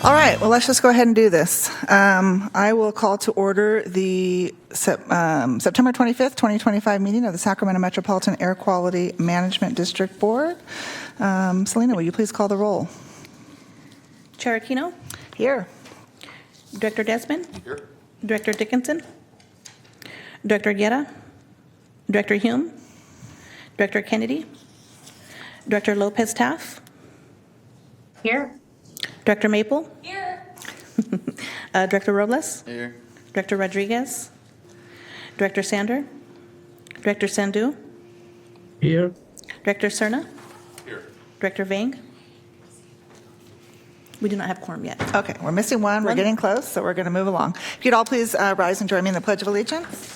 All right, well, let's just go ahead and do this. I will call to order the September 25th, 2025 meeting of the Sacramento Metropolitan Air Quality Management District Board. Selena, will you please call the roll? Chair Aquino? Here. Director Desmond? Here. Director Dickinson? Director Guerra? Director Hume? Director Kennedy? Director Lopez Taff? Here. Director Maple? Here. Director Robles? Here. Director Rodriguez? Director Sander? Director Sandu? Here. Director Cerna? Here. Director Vang? We do not have quorum yet. Okay, we're missing one. We're One. getting close, so we're going to move along. If you'd all please rise and join me in the Pledge of Allegiance.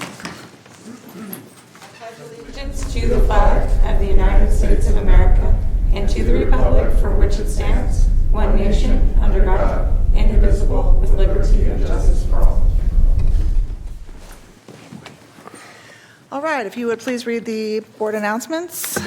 Pledge allegiance to the flag of the United States of America and to the republic for which it stands, one nation, under God, indivisible, with liberty and justice for all. All right, if you would please read the board announcements.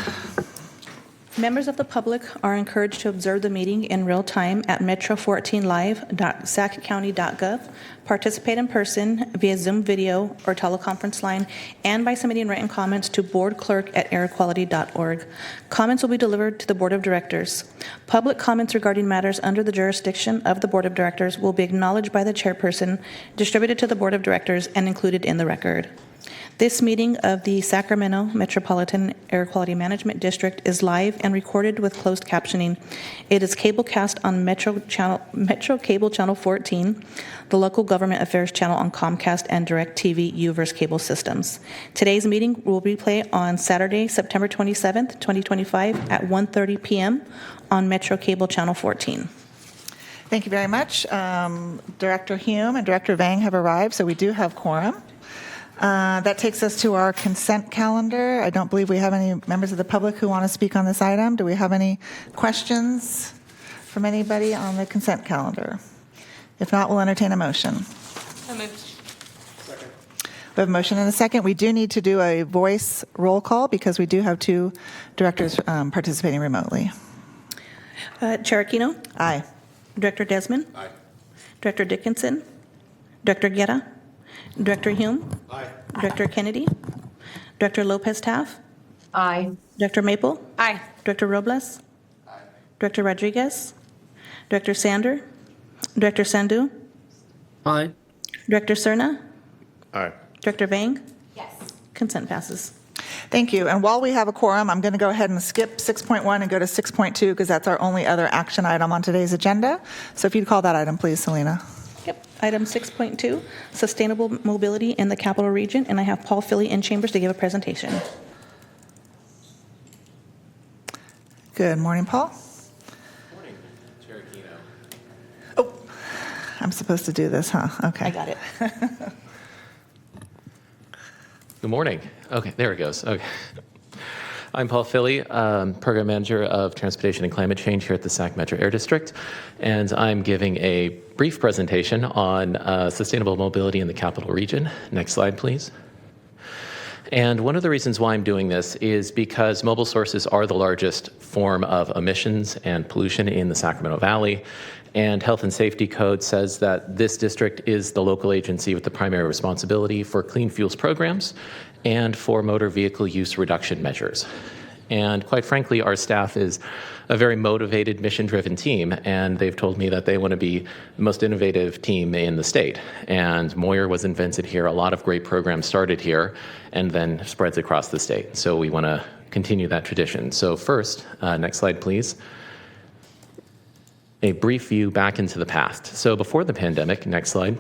Members of the public are encouraged to observe the meeting in real time at metro14live.saccounty.gov, participate in person via Zoom video or teleconference line, and by submitting written comments to boardclerk@airquality.org. Comments will be delivered to the Board of Directors. Public comments regarding matters under the jurisdiction of the Board of Directors will be acknowledged by the chairperson, distributed to the Board of Directors, and included in the record. This meeting of the Sacramento Metropolitan Air Quality Management District is live and recorded with closed captioning. It is cablecast on Metro Cable Channel 14, the local government affairs channel on Comcast and DirecTV U-verse cable systems. Today's meeting will replay on Saturday, September 27th, 2025 at 1:30 p.m. on Metro Cable Channel 14. Thank you very much. Director Hume and Director Vang have arrived, so we do have quorum. That takes us to our consent calendar. I don't believe we have any members of the public who want to speak on this item. Do we have any questions from anybody on the consent calendar? If not, we'll entertain a motion. So moved. Second. We have a motion and a second. We do need to do a voice roll call because we do have two directors participating remotely. Chair Aquino? Aye. Director Desmond? Aye. Director Dickinson? Director Guerra? Director Hume? Aye. Director Kennedy? Director Lopez Taff? Aye. Director Maple? Aye. Director Robles? Aye. Director Rodriguez? Director Sander? Director Sandu? Aye. Director Cerna? Aye. Director Vang? Yes. Consent passes. Thank you. And while we have a quorum, I'm going to go ahead and skip 6.1 and go to 6.2 because that's our only other action item on today's agenda. So if you'd call that item, please, Selena. Yep. Item 6.2, Sustainable Mobility in the Capital Region, and I have Paul Philly in chambers to give a presentation. Good morning, Paul. Morning, Chair Aquino. Oh, I'm supposed to do this, huh? Okay. I got it. Good morning. Okay, there it goes. Okay. I'm Paul Philly, Program Manager of Transportation and Climate Change here at the Sac Metro Air District, and I'm giving a brief presentation on sustainable mobility in the capital region. Next slide, please. And one of the reasons why I'm doing this is because mobile sources are the largest form of emissions and pollution in the Sacramento Valley, and Health and Safety Code says that this district is the local agency with the primary responsibility for clean fuels programs and for motor vehicle use reduction measures. And quite frankly, our staff is a very motivated, mission-driven team, and they've told me that they want to be the most innovative team in the state. And Moyer was invented here. A lot of great programs started here and then spreads across the state. So we want to continue that tradition. So first, next slide, please. A brief view back into the past. So before the pandemic, next slide,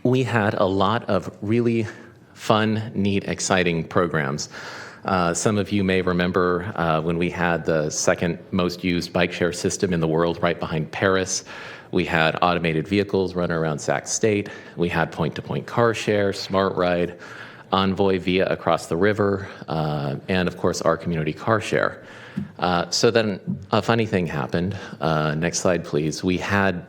we had a lot of really fun, neat, exciting programs. Some of you may remember when we had the second most used bike share system in the world right behind Paris. We had automated vehicles running around Sac State. We had point-to-point car share, Smart Ride, Envoy via across the river, and of course our community car share. So then a funny thing happened. Next slide, please. We had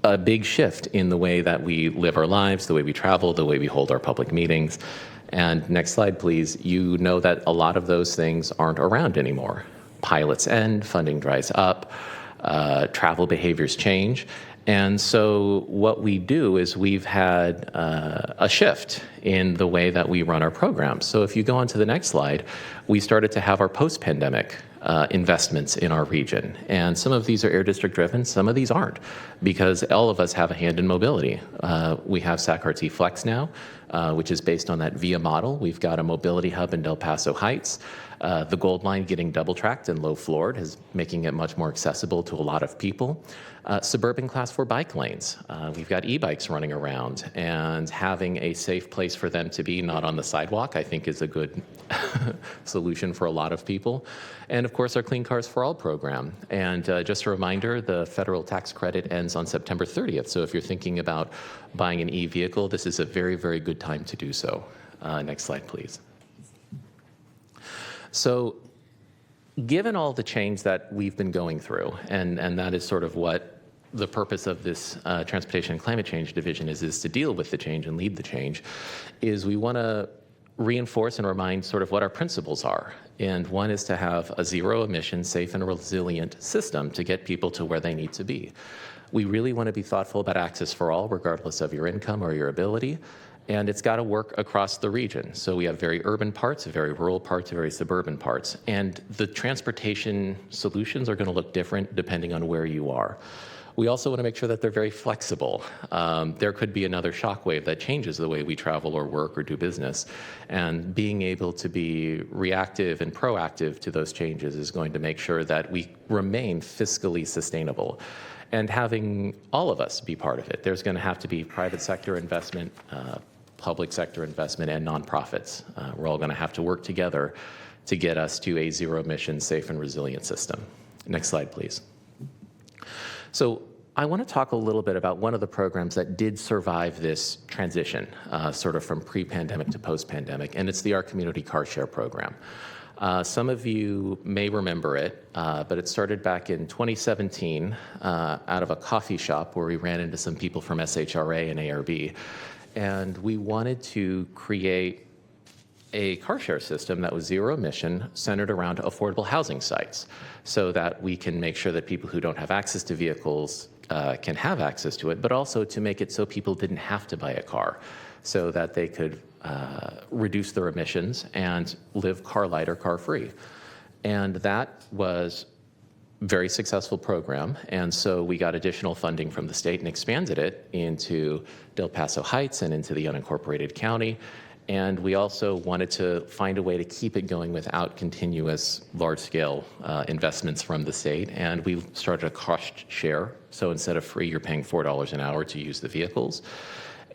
a big shift in the way that we live our lives, the way we travel, the way we hold our public meetings. And next slide, please. You know that a lot of those things aren't around anymore. Pilots end, funding dries up, travel behaviors change. And so what we do is we've had a shift in the way that we run our programs. So if you go on to the next slide, we started to have our post-pandemic investments in our region. And some of these are air district driven, some of these aren't, because all of us have a hand in mobility. We have SAC-RT Flex now, which is based on that VIA model. We've got a mobility hub in Del Paso Heights. The Gold Line getting double-tracked and low-floored is making it much more accessible to a lot of people. Suburban Class 4 bike lanes. We've got e-bikes running around, and having a safe place for them to be, not on the sidewalk, I think is a good solution for a lot of people. And of course, our Clean Cars for All program. And just a reminder, the federal tax credit ends on September 30th. So if you're thinking about buying an e-vehicle, this is a very, very good time to do so. Next slide, please. So given all the change that we've been going through, and that is sort of what the purpose of this Transportation and Climate Change Division is to deal with the change and lead the change, is we want to reinforce and remind sort of what our principles are. And one is to have a zero emission, safe and resilient system to get people to where they need to be. We really want to be thoughtful about access for all, regardless of your income or your ability. And it's got to work across the region. So we have very urban parts, very rural parts, very suburban parts. And the transportation solutions are going to look different depending on where you are. We also want to make sure that they're very flexible. There could be another shockwave that changes the way we travel or work or do business. And being able to be reactive and proactive to those changes is going to make sure that we remain fiscally sustainable. And having all of us be part of it. There's going to have to be private sector investment, public sector investment, and nonprofits. We're all going to have to work together to get us to a zero emission, safe and resilient system. Next slide, please. So I want to talk a little bit about one of the programs that did survive this transition, sort of from pre-pandemic to post-pandemic, and it's the Our Community Car Share program. Some of you may remember it, but it started back in 2017 out of a coffee shop where we ran into some people from SHRA and ARB. And we wanted to create a car share system that was zero emission, centered around affordable housing sites, so that we can make sure that people who don't have access to vehicles can have access to it, but also to make it so people didn't have to buy a car, so that they could reduce their emissions and live car light or car free. And that was a very successful program. And so we got additional funding from the state and expanded it into Del Paso Heights and into the unincorporated county. And we also wanted to find a way to keep it going without continuous large-scale investments from the state. And we started a cost share. So instead of free, you're paying $4 an hour to use the vehicles.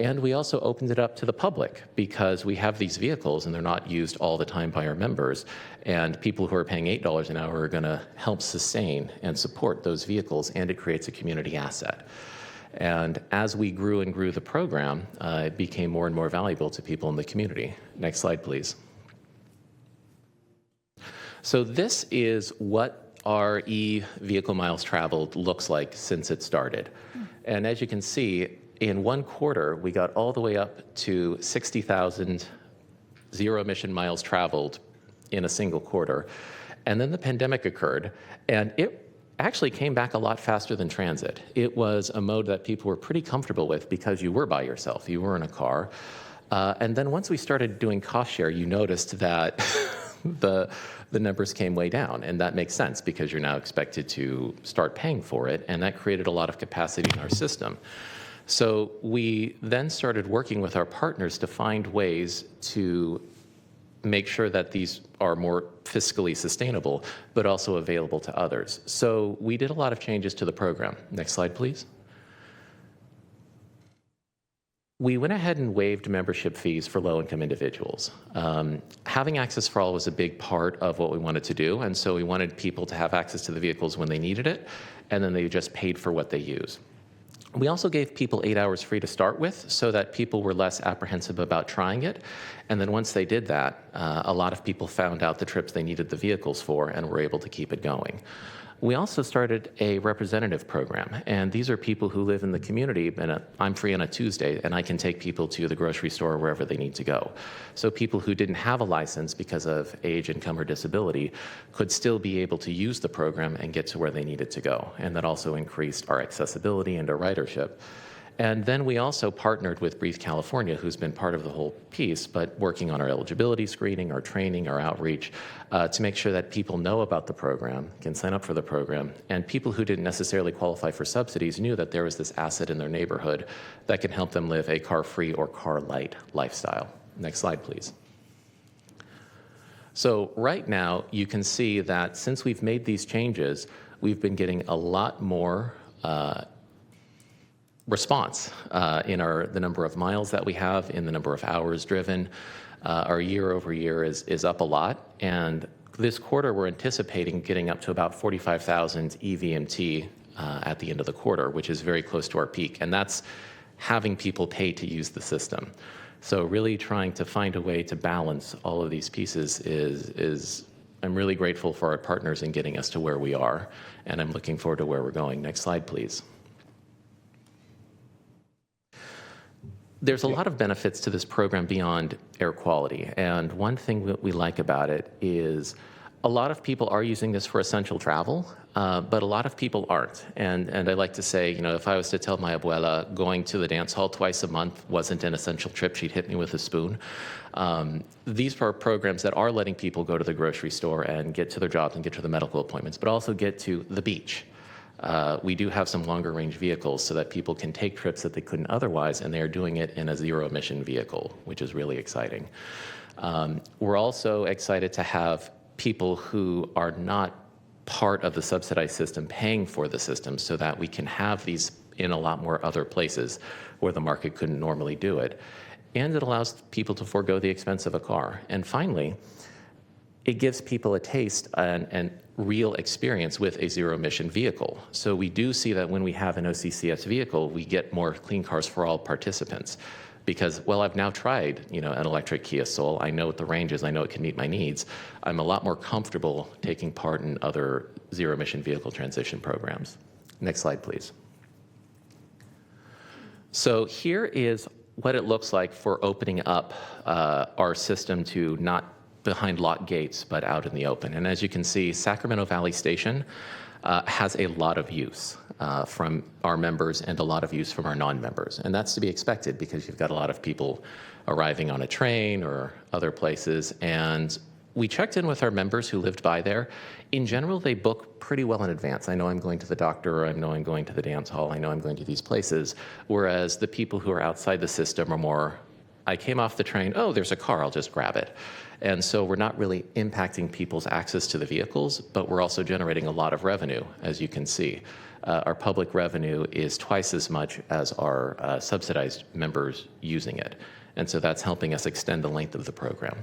And we also opened it up to the public, because we have these vehicles and they're not used all the time by our members. And people who are paying $8 an hour are going to help sustain and support those vehicles, and it creates a community asset. And as we grew and grew the program, it became more and more valuable to people in the community. Next slide, please. So this is what our e-vehicle miles traveled looks like since it started. And as you can see, in one quarter, we got all the way up to 60,000 zero-emission miles traveled in a single quarter. And then the pandemic occurred, and it actually came back a lot faster than transit. It was a mode that people were pretty comfortable with because you were by yourself, you were in a car. And then once we started doing cost share, you noticed that the numbers came way down. And that makes sense, because you're now expected to start paying for it, and that created a lot of capacity in our system. So we then started working with our partners to find ways to make sure that these are more fiscally sustainable, but also available to others. So we did a lot of changes to the program. Next slide, please. We went ahead and waived membership fees for low-income individuals. Having access for all was a big part of what we wanted to do, and so we wanted people to have access to the vehicles when they needed it, and then they just paid for what they use. We also gave people 8 hours free to start with, so that people were less apprehensive about trying it. And then once they did that, a lot of people found out the trips they needed the vehicles for and were able to keep it going. We also started a representative program, and these are people who live in the community, and I'm free on a Tuesday, and I can take people to the grocery store wherever they need to go. So people who didn't have a license because of age, income, or disability could still be able to use the program and get to where they needed to go, and that also increased our accessibility and our ridership. And then we also partnered with Breathe California, who's been part of the whole piece, but working on our eligibility screening, our training, our outreach, to make sure that people know about the program, can sign up for the program, and people who didn't necessarily qualify for subsidies knew that there was this asset in their neighborhood that can help them live a car-free or car-light lifestyle. Next slide, please. So right now, you can see that since we've made these changes, we've been getting a lot more response in the number of miles that we have, in the number of hours driven. Our year over year is up a lot, and this quarter we're anticipating getting up to about 45,000 EVMT at the end of the quarter, which is very close to our peak, and that's having people pay to use the system. So really trying to find a way to balance all of these pieces is I'm really grateful for our partners in getting us to where we are, and I'm looking forward to where we're going. Next slide, please. There's a lot of benefits to this program beyond air quality, and one thing that we like about it is a lot of people are using this for essential travel, but a lot of people aren't. And I like to say, if I was to tell my abuela going to the dance hall twice a month wasn't an essential trip, she'd hit me with a spoon. These are programs that are letting people go to the grocery store and get to their jobs and get to the medical appointments, but also get to the beach. We do have some longer range vehicles so that people can take trips that they couldn't otherwise, and they are doing it in a zero emission vehicle, which is really exciting. We're also excited to have people who are not part of the subsidized system paying for the system so that we can have these in a lot more other places where the market couldn't normally do it. And it allows people to forego the expense of a car. And finally, it gives people a taste and real experience with a zero-emission vehicle. So we do see that when we have an OCCS vehicle, we get more clean cars for all participants. Because, well, I've now tried, an electric Kia Soul. I know what the range is. I know it can meet my needs. I'm a lot more comfortable taking part in other zero-emission vehicle transition programs. Next slide, please. So here is what it looks like for opening up our system to not behind locked gates, but out in the open. And as you can see, Sacramento Valley Station has a lot of use from our members and a lot of use from our non-members. And that's to be expected because you've got a lot of people arriving on a train or other places. And we checked in with our members who lived by there. In general, they book pretty well in advance. I know I'm going to the doctor, or I know I'm going to the dance hall, I know I'm going to these places. Whereas the people who are outside the system are more, I came off the train, oh, there's a car, I'll just grab it. And so we're not really impacting people's access to the vehicles, but we're also generating a lot of revenue, as you can see. Our public revenue is twice as much as our subsidized members using it. And so that's helping us extend the length of the program.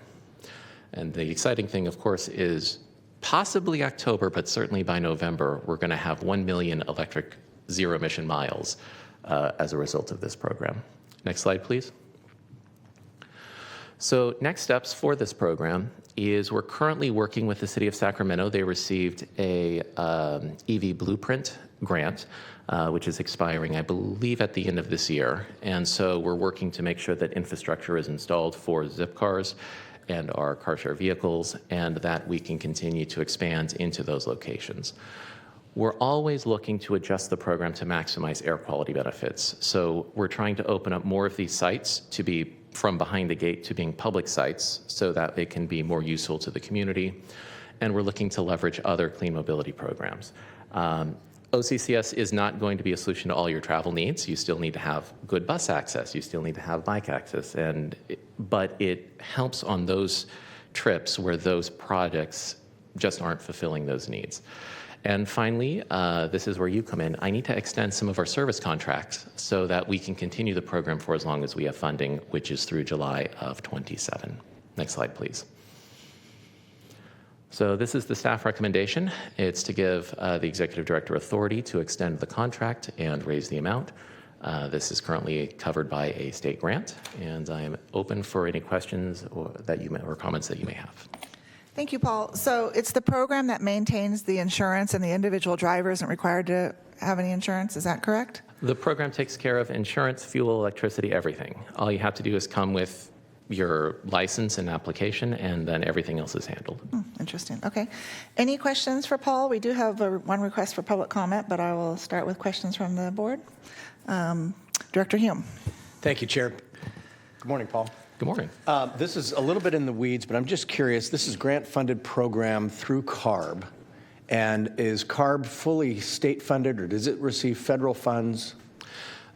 And the exciting thing, of course, is possibly October, but certainly by November, we're going to have 1 million electric zero-emission miles as a result of this program. Next slide, please. So next steps for this program is we're currently working with the City of Sacramento. They received a EV Blueprint grant, which is expiring, I believe, at the end of this year. And so we're working to make sure that infrastructure is installed for Zip cars and our car share vehicles, and that we can continue to expand into those locations. We're always looking to adjust the program to maximize air quality benefits. So we're trying to open up more of these sites to be from behind the gate to being public sites so that it can be more useful to the community. And we're looking to leverage other clean mobility programs. OCCS is not going to be a solution to all your travel needs. You still need to have good bus access. You still need to have bike access. But it helps on those trips where those projects just aren't fulfilling those needs. And finally, this is where you come in. I need to extend some of our service contracts so that we can continue the program for as long as we have funding, which is through July of 27. Next slide, please. So this is the staff recommendation. It's to give the executive director authority to extend the contract and raise the amount. This is currently covered by a state grant, and I am open for any questions or comments that you may have. Thank you, Paul. So it's the program that maintains the insurance, and the individual driver isn't required to have any insurance. Is that correct? The program takes care of insurance, fuel, electricity, everything. All you have to do is come with your license and application, and then everything else is handled. Interesting. Okay. Any questions for Paul? We do have one request for public comment, but I will start with questions from the board. Director Hume. Thank you, Chair. Good morning, Paul. Good morning. This is a little bit in the weeds, but I'm just curious. This is grant-funded program through CARB. And is CARB fully state-funded, or does it receive federal funds?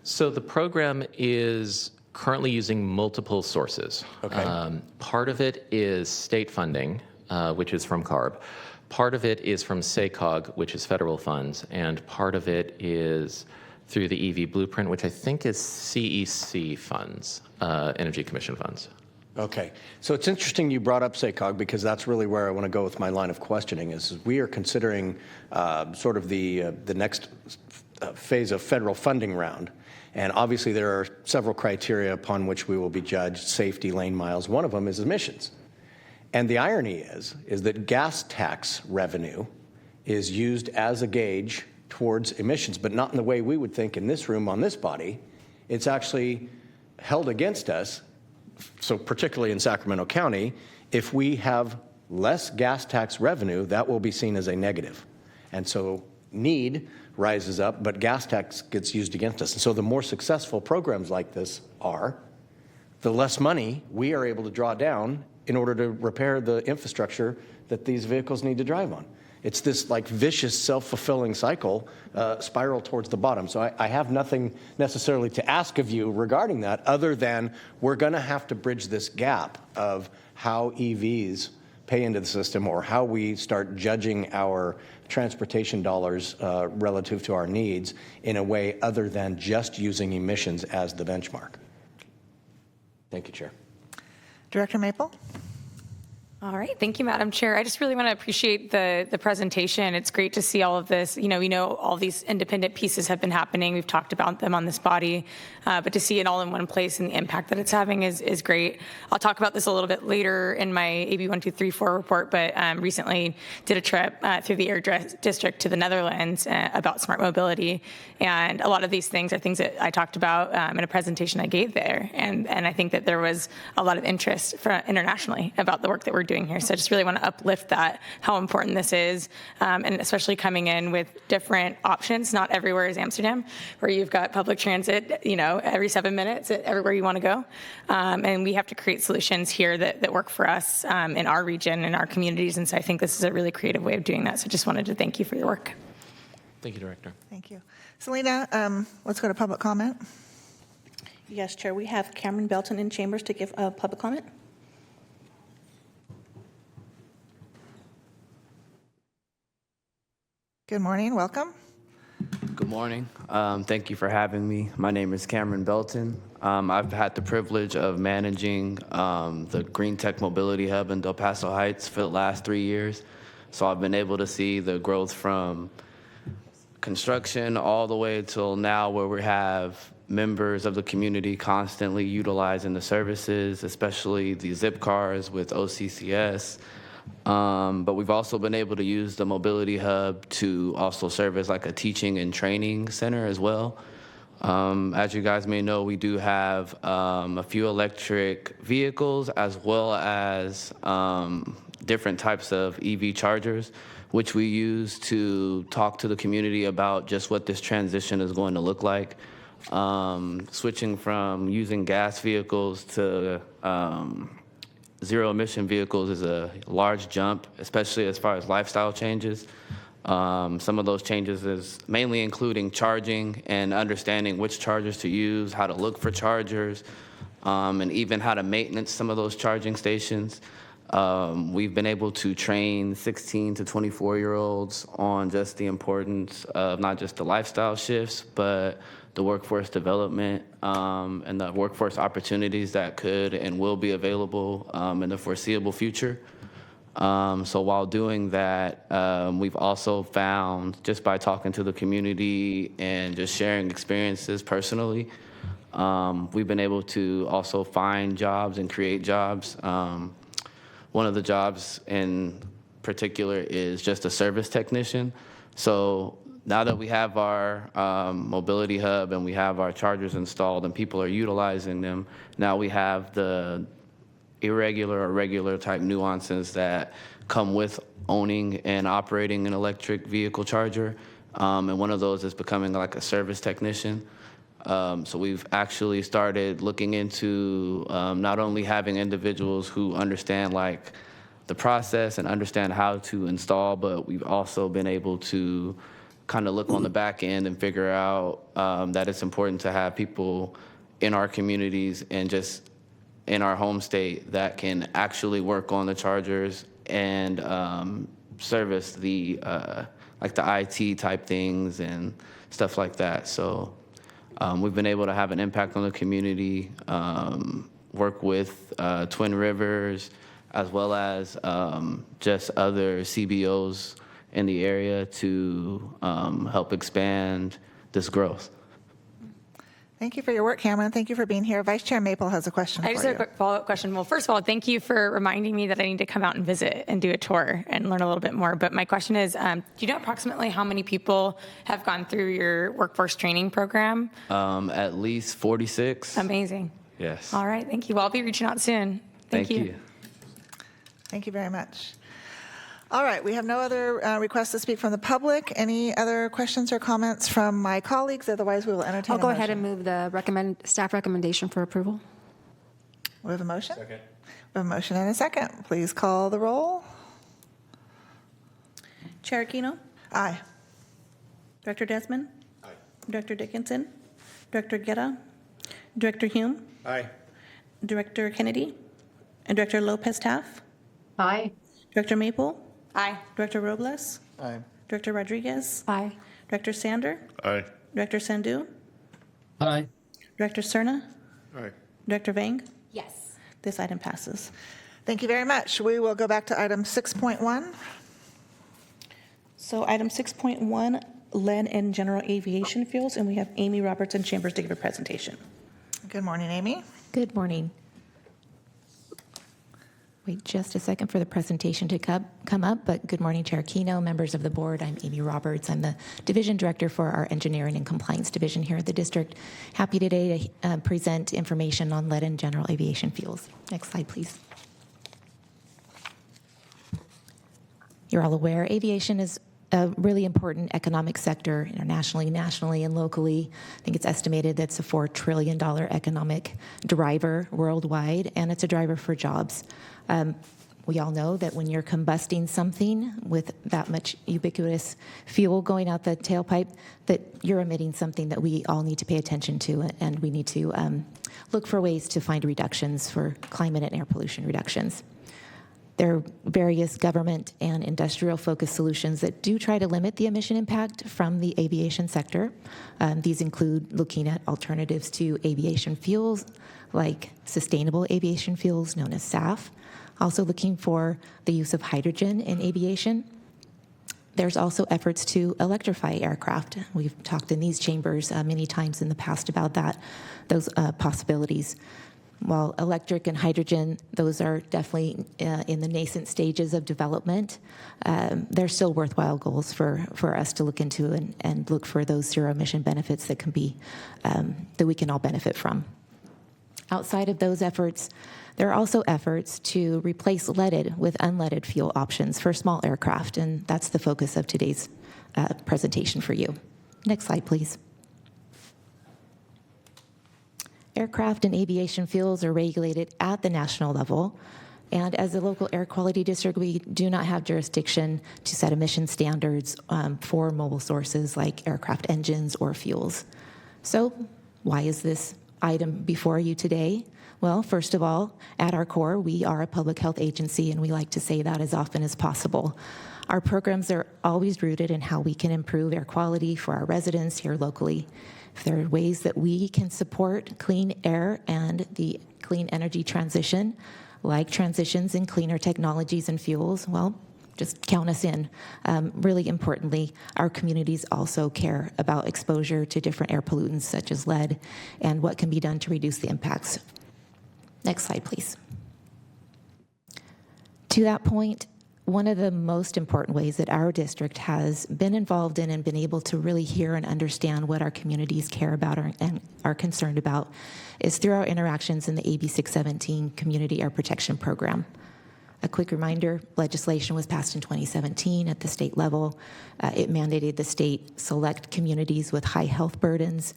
So the program is currently using multiple sources. Okay. Part of it is state funding, which is from CARB. Part of it is from SACOG, which is federal funds, and part of it is through the EV Blueprint, which I think is CEC funds, Energy Commission funds. Okay. So it's interesting you brought up SACOG, because that's really where I want to go with my line of questioning, is we are considering sort of the next phase of federal funding round. And obviously there are several criteria upon which we will be judged: safety, lane miles. One of them is emissions. And the irony is that gas tax revenue is used as a gauge towards emissions, but not in the way we would think in this room on this body. It's actually held against us. So particularly in Sacramento County, if we have less gas tax revenue, that will be seen as a negative. And so need rises up, but gas tax gets used against us. And so the more successful programs like this are, the less money we are able to draw down in order to repair the infrastructure that these vehicles need to drive on. It's this like vicious self-fulfilling cycle, spiral towards the bottom. So I have nothing necessarily to ask of you regarding that, other than we're going to have to bridge this gap of how EVs pay into the system, or how we start judging our transportation dollars relative to our needs in a way other than just using emissions as the benchmark. Thank you, Chair. Director Maple. All right. Thank you, Madam Chair. I just really want to appreciate the presentation. It's great to see all of this. We know all these independent pieces have been happening. We've talked about them on this body, but to see it all in one place and the impact that it's having is great. I'll talk about this a little bit later in my AB 1234 report, but recently did a trip through the Air District to the Netherlands about smart mobility. And a lot of these things are things that I talked about in a presentation I gave there. And I think that there was a lot of interest internationally about the work that we're doing here. So I just really want to uplift that, how important this is, and especially coming in with different options. Not everywhere is Amsterdam, where you've got public transit, every 7 minutes everywhere you want to go. And we have to create solutions here that work for us in our region, in our communities. And so I think this is a really creative way of doing that. So just wanted to thank you for your work. Thank you, Director. Thank you. Selena, let's go to public comment. Yes, Chair. We have Cameron Belton in chambers to give a public comment. Good morning. Welcome. Good morning. Thank you for having me. My name is Cameron Belton. I've had the privilege of managing the Green Tech Mobility Hub in Del Paso Heights for the last 3 years. So I've been able to see the growth from construction all the way till now, where we have members of the community constantly utilizing the services, especially the zip cars with OCCS. But we've also been able to use the Mobility Hub to also serve as like a teaching and training center as well. As you guys may know, we do have a few electric vehicles, as well as different types of EV chargers, which we use to talk to the community about just what this transition is going to look like. Switching from using gas vehicles to zero-emission vehicles is a large jump, especially as far as lifestyle changes. Some of those changes is mainly including charging and understanding which chargers to use, how to look for chargers, and even how to maintenance some of those charging stations. We've been able to train 16 to 24-year-olds on just the importance of not just the lifestyle shifts, but the workforce development and the workforce opportunities that could and will be available in the foreseeable future. So while doing that, we've also found, just by talking to the community and just sharing experiences personally, we've been able to also find jobs and create jobs. one of the jobs in particular is just a service technician. So now that we have our mobility hub and we have our chargers installed and people are utilizing them, now we have the irregular or regular type nuances that come with owning and operating an electric vehicle charger. And one of those is becoming like a service technician. So we've actually started looking into not only having individuals who understand like the process and understand how to install, but we've also been able to kind of look on the back end and figure out that it's important to have people in our communities and just in our home state that can actually work on the chargers and service the like the IT type things and stuff like that. So we've been able to have an impact on the community, work with Twin Rivers, as well as just other CBOs in the area to help expand this growth. Thank you for your work, Cameron. Thank you for being here. Vice Chair Maple has a question I just for have a you. quick follow-up question. Well, first of all, thank you for reminding me that I need to come out and visit and do a tour and learn a little bit more. But my question is, do you know approximately how many people have gone through your workforce training program? At least 46. Amazing. Yes. All right, thank you. Well, I'll be reaching out soon. Thank you. Thank you very much. All right, we have no other requests to speak from the public. Any other questions or comments from my colleagues? Otherwise, we will entertain I'll a go ahead motion. and move the staff recommendation for approval. We have a motion? Second. We have a motion and a second. Please call the roll. Chair Aquino, Aye. Director Desmond, Aye. Director Dickinson, Director Guerra, Director Hume, Aye. Director Kennedy, and Director Lopez Taff, Aye. Director Maple, Aye. Director Robles, Aye. Director Rodriguez, Aye. Director Sander, Aye. Director Sandu, Aye. Director Cerna, Aye. Director Vang. Yes. This item passes. Thank you very much. We will go back to item 6.1. So item 6.1, lead and general aviation fuels, and we have Amy Robertson Chambers to give a presentation. Good morning, Amy. Good morning. Wait just a second for the presentation to come up, but good morning, Chair Aquino, members of the board. I'm Amy Roberts. I'm the Division Director for our Engineering and Compliance Division here at the district. Happy today to present information on lead and general aviation fuels. Next slide, please. You're all aware aviation is a really important economic sector internationally, nationally, and locally. I think it's estimated that it's a $4 trillion economic driver worldwide, and it's a driver for jobs. We all know that when you're combusting something with that much ubiquitous fuel going out the tailpipe, that you're emitting something that we all need to pay attention to, and we need to look for ways to find reductions for climate and air pollution reductions. There are various government and industrial-focused solutions that do try to limit the emission impact from the aviation sector. These include looking at alternatives to aviation fuels, like sustainable aviation fuels known as SAF, also looking for the use of hydrogen in aviation. There's also efforts to electrify aircraft. We've talked in these chambers many times in the past about that, those possibilities. While electric and hydrogen, those are definitely in the nascent stages of development, they're still worthwhile goals for us to look into and look for those zero emission benefits that can be that we can all benefit from. Outside of those efforts, there are also efforts to replace leaded with unleaded fuel options for small aircraft, and that's the focus of today's presentation for you. Next slide, please. Aircraft and aviation fuels are regulated at the national level, and as a local air quality district, we do not have jurisdiction to set emission standards for mobile sources like aircraft engines or fuels. So why is this item before you today? Well, first of all, at our core, we are a public health agency, and we like to say that as often as possible. Our programs are always rooted in how we can improve air quality for our residents here locally. If there are ways that we can support clean air and the clean energy transition, like transitions in cleaner technologies and fuels, well, just count us in. Really importantly, our communities also care about exposure to different air pollutants such as lead and what can be done to reduce the impacts. Next slide, please. To that point, one of the most important ways that our district has been involved in and been able to really hear and understand what our communities care about and are concerned about is through our interactions in the AB 617 Community Air Protection Program. A quick reminder, legislation was passed in 2017 at the state level. It mandated the state select communities with high health burdens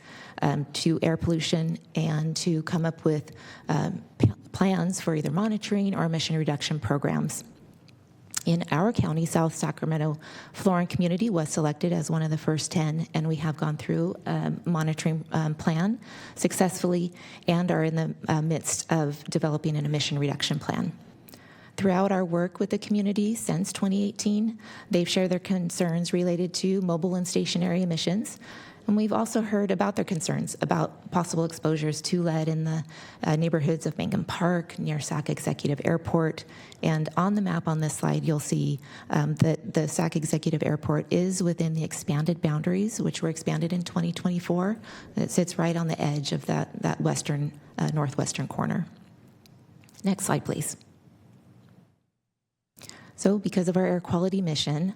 to air pollution and to come up with plans for either monitoring or emission reduction programs. In our county, South Sacramento, Florin Community was selected as one of the first 10, and we have gone through a monitoring plan successfully and are in the midst of developing an emission reduction plan. Throughout our work with the community since 2018, they've shared their concerns related to mobile and stationary emissions. And we've also heard about their concerns about possible exposures to lead in the neighborhoods of Mangum Park, near Sac Executive Airport. And on the map on this slide, you'll see that the Sac Executive Airport is within the expanded boundaries, which were expanded in 2024. It sits right on the edge of that western, northwestern corner. Next slide, please. So because of our air quality mission,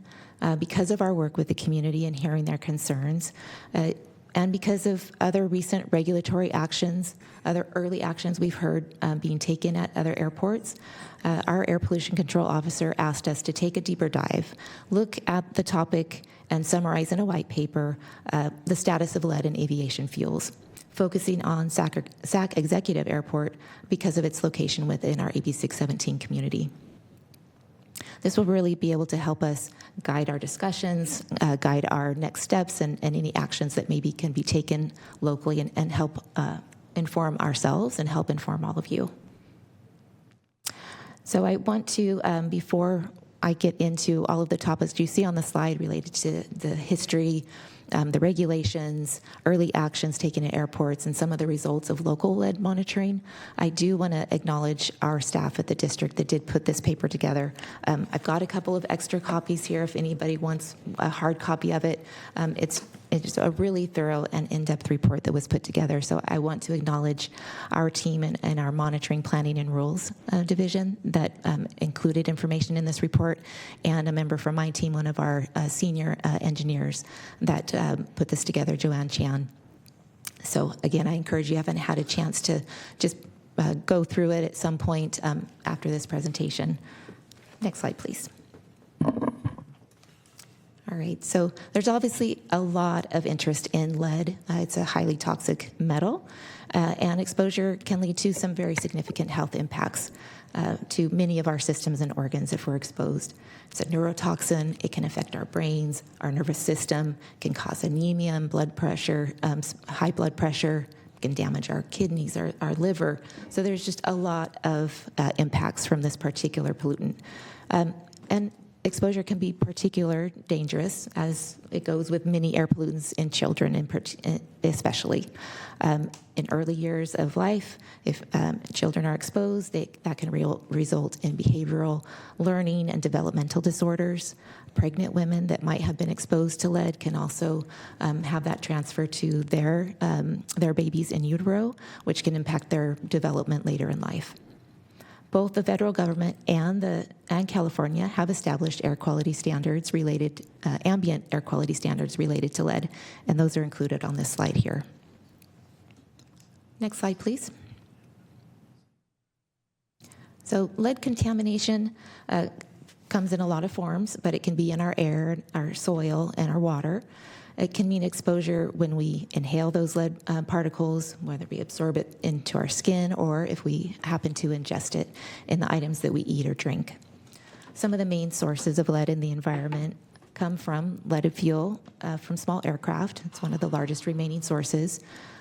because of our work with the community and hearing their concerns, and because of other recent regulatory actions, other early actions we've heard being taken at other airports, our air pollution control officer asked us to take a deeper dive, look at the topic, and summarize in a white paper the status of lead in aviation fuels, focusing on Sac Executive Airport because of its location within our AB 617 community. This will really be able to help us guide our discussions, guide our next steps, and any actions that maybe can be taken locally and help inform ourselves and help inform all of you. So I want to, before I get into all of the topics you see on the slide related to the history, the regulations, early actions taken at airports, and some of the results of local lead monitoring, I do want to acknowledge our staff at the district that did put this paper together. I've got a couple of extra copies here if anybody wants a hard copy of it. It's a really thorough and in-depth report that was put together, so I want to acknowledge our team and our monitoring, planning, and rules division that included information in this report, and a member from my team, one of our senior engineers that put this together, Joanne Chan. So again, I encourage you, haven't had a chance to just go through it at some point after this presentation. Next slide, please. All right, so there's obviously a lot of interest in lead. It's a highly toxic metal, and exposure can lead to some very significant health impacts to many of our systems and organs if we're exposed. It's a neurotoxin. It can affect our brains, our nervous system, can cause anemia and blood pressure, high blood pressure, can damage our kidneys, our liver. So there's just a lot of impacts from this particular pollutant. And exposure can be particularly dangerous, as it goes with many air pollutants in children, especially. In early years of life, if children are exposed, that can result in behavioral, learning, and developmental disorders. Pregnant women that might have been exposed to lead can also have that transfer to their babies in utero, which can impact their development later in life. Both the federal government and California have established air quality standards related, ambient air quality standards related to lead, and those are included on this slide here. Next slide, please. So lead contamination comes in a lot of forms, but it can be in our air, our soil, and our water. It can mean exposure when we inhale those lead particles, whether we absorb it into our skin or if we happen to ingest it in the items that we eat or drink. Some of the main sources of lead in the environment come from leaded fuel from small aircraft. It's one of the largest remaining sources.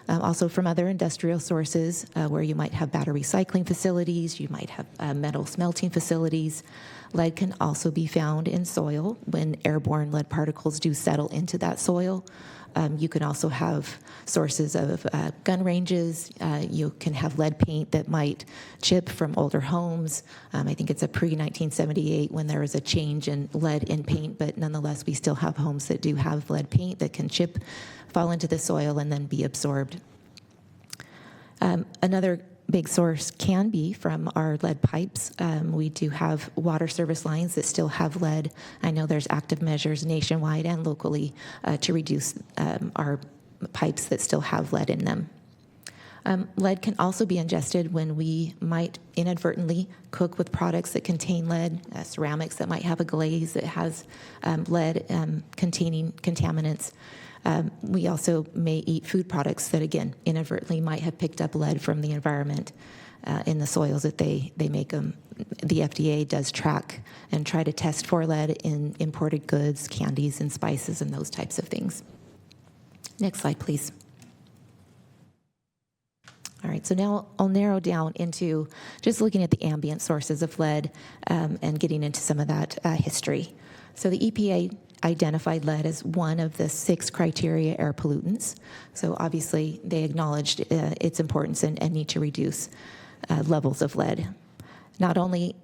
Also from other industrial sources where you might have battery recycling facilities, you might have metal smelting facilities. Lead can also be found in soil when airborne lead particles do settle into that soil. You can also have sources of gun ranges. You can have lead paint that might chip from older homes. I think it's a pre-1978 when there was a change in lead in paint, but nonetheless, we still have homes that do have lead paint that can chip, fall into the soil, and then be absorbed. Another big source can be from our lead pipes. We do have water service lines that still have lead. I know there's active measures nationwide and locally to reduce our pipes that still have lead in them. Lead can also be ingested when we might inadvertently cook with products that contain lead, ceramics that might have a glaze that has lead containing contaminants. We also may eat food products that, again, inadvertently might have picked up lead from the environment in the soils that they make them. The FDA does track and try to test for lead in imported goods, candies, and spices, and those types of things. Next slide, please. All right, so now I'll narrow down into just looking at the ambient sources of lead and getting into some of that history. So the EPA identified lead as one of the 6 criteria air pollutants. So obviously they acknowledged its importance and need to reduce levels of lead. Not only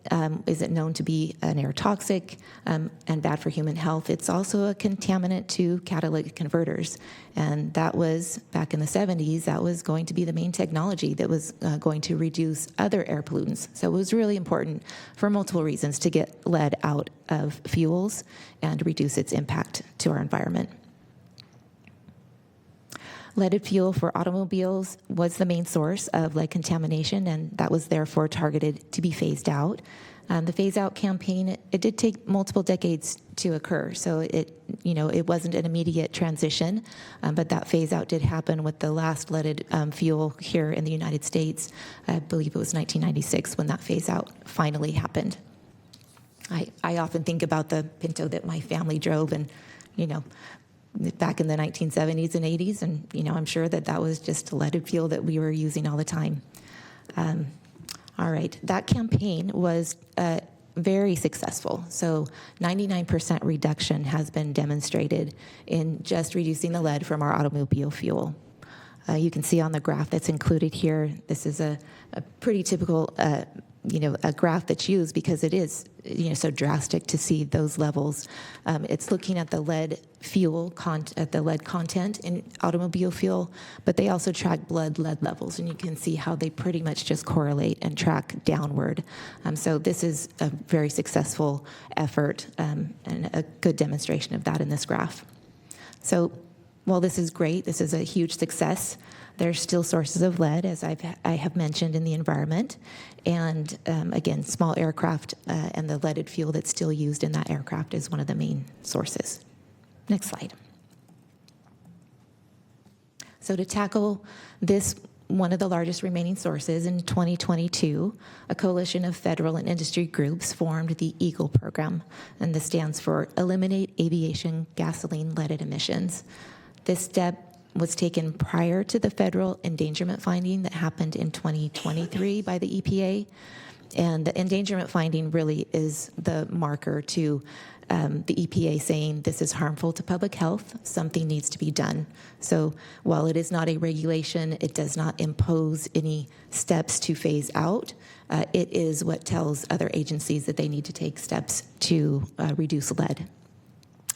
is it known to be an air toxic and bad for human health, it's also a contaminant to catalytic converters. And that was, back in the 70s, that was going to be the main technology that was going to reduce other air pollutants. So it was really important for multiple reasons to get lead out of fuels and reduce its impact to our environment. Leaded fuel for automobiles was the main source of lead contamination, and that was therefore targeted to be phased out. The phase-out campaign, it did take multiple decades to occur, so it wasn't an immediate transition, but that phase-out did happen with the last leaded fuel here in the United States. I believe it was 1996 when that phase-out finally happened. I often think about the Pinto that my family drove, and back in the 1970s and 80s, and I'm sure that was just leaded fuel that we were using all the time. All right, that campaign was very successful. So 99% reduction has been demonstrated in just reducing the lead from our automobile fuel. You can see on the graph that's included here, this is a pretty typical a graph that's used because it is so drastic to see those levels. It's looking at the lead fuel at the lead content in automobile fuel, but they also track blood lead levels, and you can see how they pretty much just correlate and track downward. So this is a very successful effort and a good demonstration of that in this graph. So while this is great, this is a huge success, there's still sources of lead, as I have mentioned, in the environment. And again, small aircraft and the leaded fuel that's still used in that aircraft is one of the main sources. Next slide. So to tackle this, one of the largest remaining sources, in 2022, a coalition of federal and industry groups formed the EAGLE program, and this stands for Eliminate Aviation Gasoline Leaded Emissions. This step was taken prior to the federal endangerment finding that happened in 2023 by the EPA. And the endangerment finding really is the marker to the EPA saying this is harmful to public health, something needs to be done. So while it is not a regulation, it does not impose any steps to phase out. It is what tells other agencies that they need to take steps to reduce lead,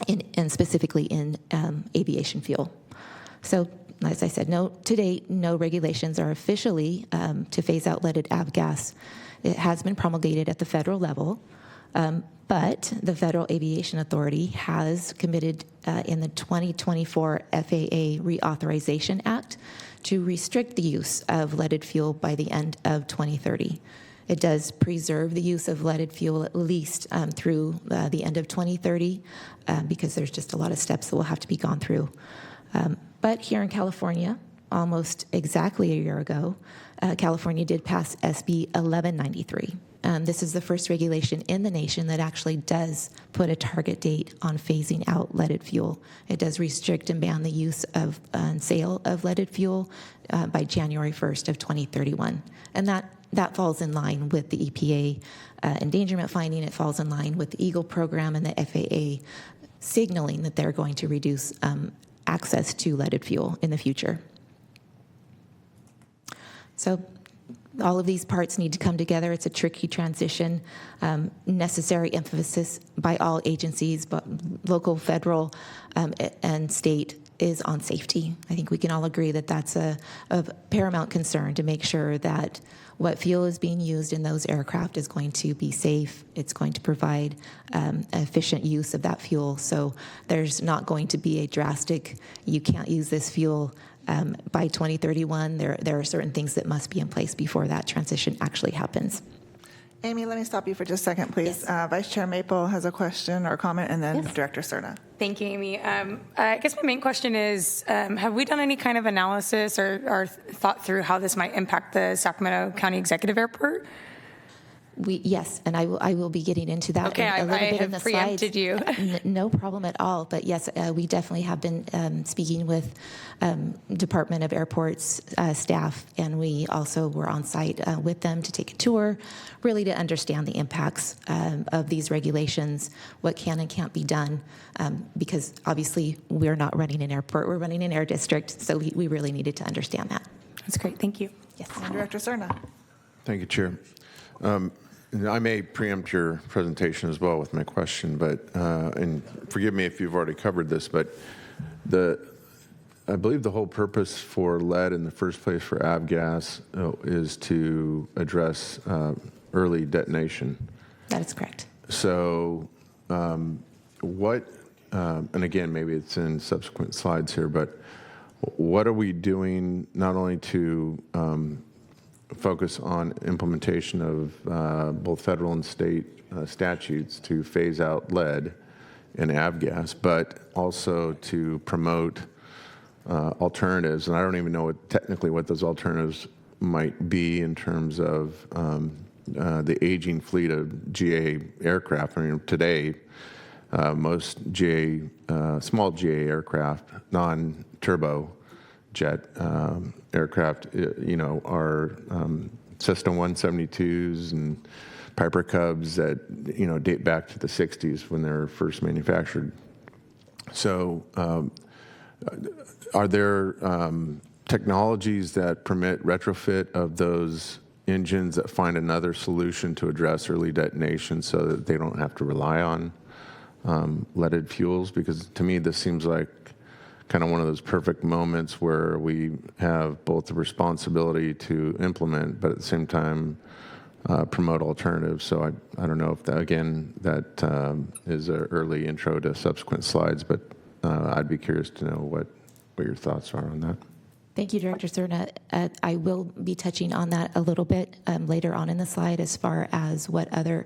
and specifically in aviation fuel. So, as I said, to date, no regulations are officially to phase out leaded avgas. It has been promulgated at the federal level, but the Federal Aviation Authority has committed in the 2024 FAA Reauthorization Act to restrict the use of leaded fuel by the end of 2030. It does preserve the use of leaded fuel at least through the end of 2030 because there's just a lot of steps that will have to be gone through. But here in California, almost exactly a year ago, California did pass SB 1193. This is the first regulation in the nation that actually does put a target date on phasing out leaded fuel. It does restrict and ban the use of and sale of leaded fuel by January 1st of 2031. And that falls in line with the EPA endangerment finding. It falls in line with the EAGLE program and the FAA signaling that they're going to reduce access to leaded fuel in the future. So all of these parts need to come together. It's a tricky transition, necessary emphasis by all agencies, but local, federal, and state is on safety. I think we can all agree that that's of paramount concern to make sure that what fuel is being used in those aircraft is going to be safe. It's going to provide efficient use of that fuel. So there's not going to be a drastic, you can't use this fuel by 2031. There are certain things that must be in place before that transition actually happens. Amy, let me stop you for just a second, please. Yes. Vice Chair Maple has a question or comment, and then Yes. Director Cerna. Thank you, Amy. I guess my main question is, have we done any kind of analysis or thought through how this might impact the Sacramento County Executive Airport? Yes, and I will be getting into that Okay, a little I bit in have the preempted slides. you. No problem at all. But yes, we definitely have been speaking with Department of Airports staff, and we also were on site with them to take a tour, really to understand the impacts of these regulations, what can and can't be done, because obviously we're not running an airport, we're running an air district, so we really needed to understand that. That's great. Thank you. Yes. And Director Cerna. Thank you, Chair. I may preempt your presentation as well with my question, but and forgive me if you've already covered this, but I believe the whole purpose for lead in the first place for avgas is to address early detonation. That is correct. So what, and again, maybe it's in subsequent slides here, but what are we doing not only to focus on implementation of both federal and state statutes to phase out lead in avgas, but also to promote alternatives? And I don't even know technically what those alternatives might be in terms of the aging fleet of GA aircraft. I mean, today, most small GA aircraft, non-turbo jet aircraft, are Cessna 172s and Piper Cubs that, date back to the 60s when they were first manufactured. So are there technologies that permit retrofit of those engines that find another solution to address early detonation so that they don't have to rely on leaded fuels? Because to me, this seems like kind of one of those perfect moments where we have both the responsibility to implement, but at the same time promote alternatives. So I don't know if that, again, that is an early intro to subsequent slides, but I'd be curious to know what your thoughts are on that. Thank you, Director Cerna. I will be touching on that a little bit later on in the slide as far as what other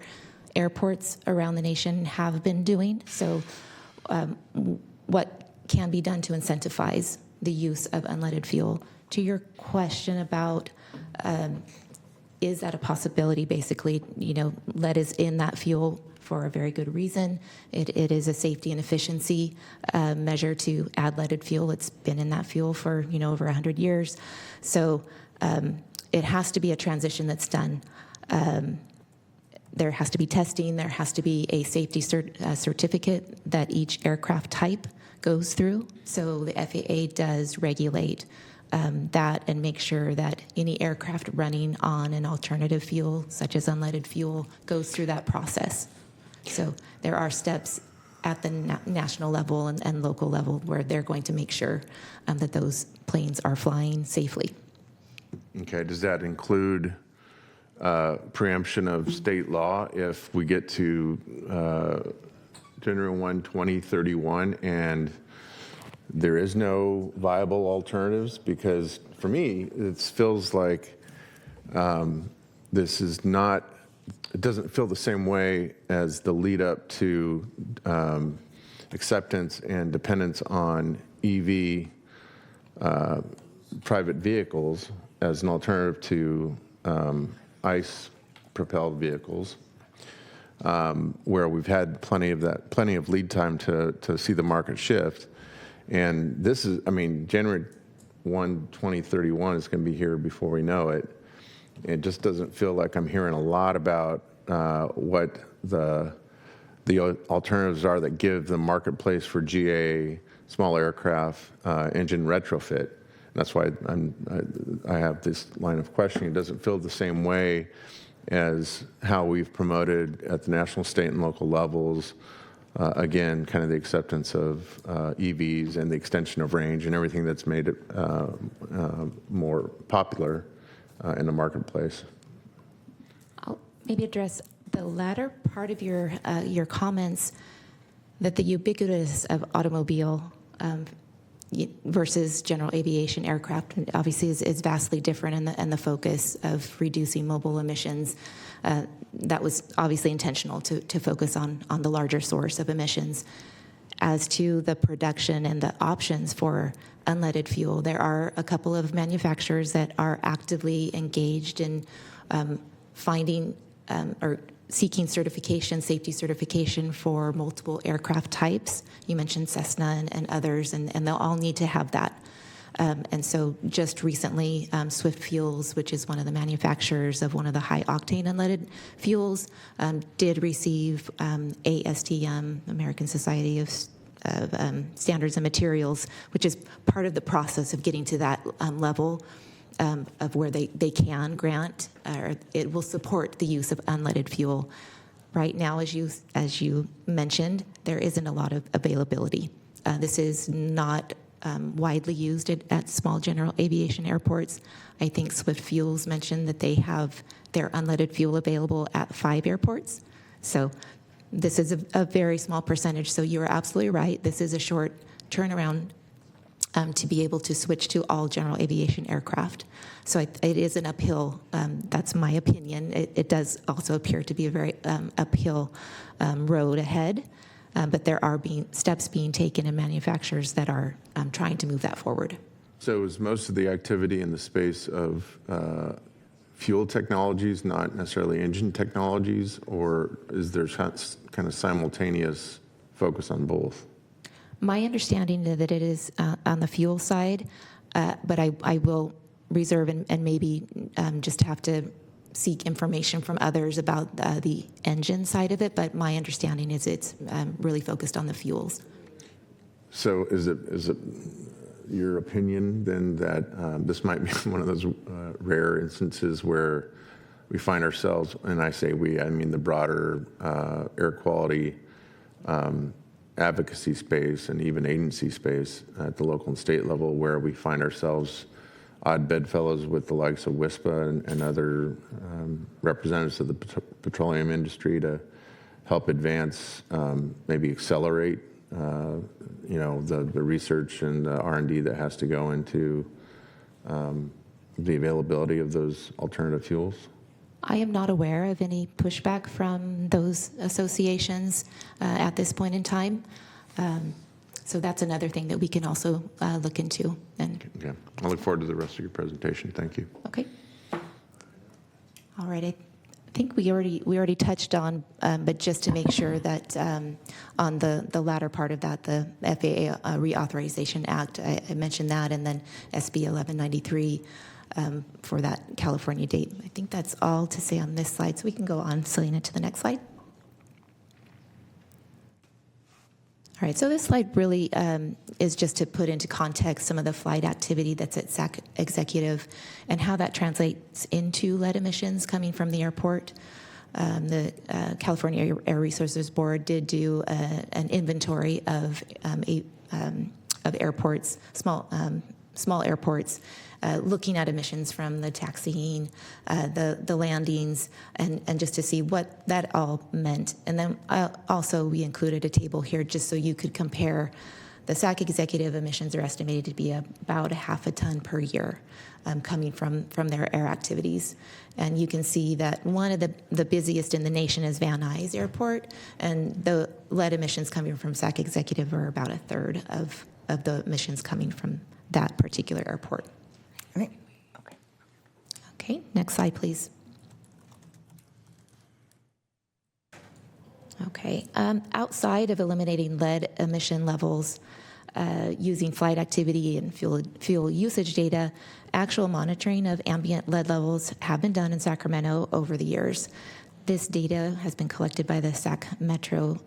airports around the nation have been doing. So what can be done to incentivize the use of unleaded fuel. To your question about is that a possibility, basically, lead is in that fuel for a very good reason. It is a safety and efficiency measure to add leaded fuel. It's been in that fuel for over 100 years. So it has to be a transition that's done. There has to be testing. There has to be a safety certificate that each aircraft type goes through. So the FAA does regulate that and make sure that any aircraft running on an alternative fuel, such as unleaded fuel, goes through that process. So there are steps at the national level and local level where they're going to make sure that those planes are flying safely. Okay, does that include preemption of state law if we get to January 1, 2031 and there is no viable alternatives? Because for me, it feels like this is not, it doesn't feel the same way as the lead up to acceptance and dependence on EV private vehicles as an alternative to ICE propelled vehicles, where we've had plenty of lead time to see the market shift. And this is, January 1, 2031 is going to be here before we know it. It just doesn't feel like I'm hearing a lot about what the alternatives are that give the marketplace for GA small aircraft engine retrofit. That's why I have this line of questioning. It doesn't feel the same way as how we've promoted at the national, state, and local levels again, kind of the acceptance of EVs and the extension of range and everything that's made it more popular in the marketplace. I'll maybe address the latter part of your comments, that the ubiquitous of automobile versus general aviation aircraft obviously is vastly different, and the focus of reducing mobile emissions, that was obviously intentional to focus on the larger source of emissions. As to the production and the options for unleaded fuel, there are a couple of manufacturers that are actively engaged in finding or seeking certification, safety certification for multiple aircraft types. You mentioned Cessna and others, and they'll all need to have that. And so just recently, Swift Fuels, which is one of the manufacturers of one of the high-octane unleaded fuels, did receive ASTM, American Society of Standards and Materials, which is part of the process of getting to that level of where they can grant, or it will support the use of unleaded fuel. Right now, as you mentioned, there isn't a lot of availability. This is not widely used at small general aviation airports. I think Swift Fuels mentioned that they have their unleaded fuel available at 5 airports. So this is a very small percentage. So you're absolutely right. This is a short turnaround to be able to switch to all general aviation aircraft. So it is an uphill, that's my opinion. It does also appear to be a very uphill road ahead, but there are steps being taken in manufacturers that are trying to move that forward. So is most of the activity in the space of fuel technologies, not necessarily engine technologies, or is there kind of simultaneous focus on both? My understanding is that it is on the fuel side, but I will reserve and maybe just have to seek information from others about the engine side of it, but my understanding is it's really focused on the fuels. So is it your opinion then that this might be one of those rare instances where we find ourselves, and I say we, I mean the broader air quality advocacy space and even agency space at the local and state level, where we find ourselves odd bedfellows with the likes of WISPA and other representatives of the petroleum industry to help advance, maybe accelerate, the research and the R&D that has to go into the availability of those alternative fuels? I am not aware of any pushback from those associations at this point in time. So that's another thing that we can also look into. And Okay. I look forward to the rest of your presentation. Thank you. okay. All right. I think we already touched on, but just to make sure that on the latter part of that, the FAA Reauthorization Act, I mentioned that, and then SB 1193 for that California date. I think that's all to say on this slide, so we can go on, Selena, to the next slide. All right, so this slide really is just to put into context some of the flight activity that's at SAC Executive and how that translates into lead emissions coming from the airport. The California Air Resources Board did do an inventory of airports, small airports, looking at emissions from the taxiing, the landings, and just to see what that all meant. And then also we included a table here just so you could compare. The SAC Executive emissions are estimated to be about 0.5 ton per year coming from their air activities. And you can see that one of the busiest in the nation is Van Nuys Airport, and the lead emissions coming from SAC Executive are about 1/3 of the emissions coming from that particular airport. Okay, next slide, please. Okay, outside of eliminating lead emission levels using flight activity and fuel usage data, actual monitoring of ambient lead levels have been done in Sacramento over the years. This data has been collected by the Sac Metro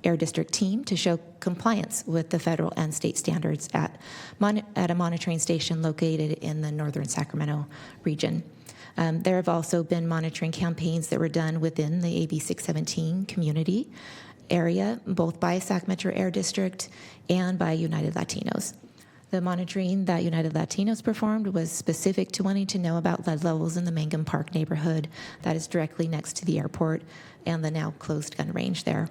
Air District team to show compliance with the federal and state standards at a monitoring station located in the northern Sacramento region. There have also been monitoring campaigns that were done within the AB 617 community, area, both by Sac Metro Air District and by United Latinos. The monitoring that United Latinos performed was specific to wanting to know about lead levels in the Mangum Park neighborhood that is directly next to the airport and the now closed gun range there.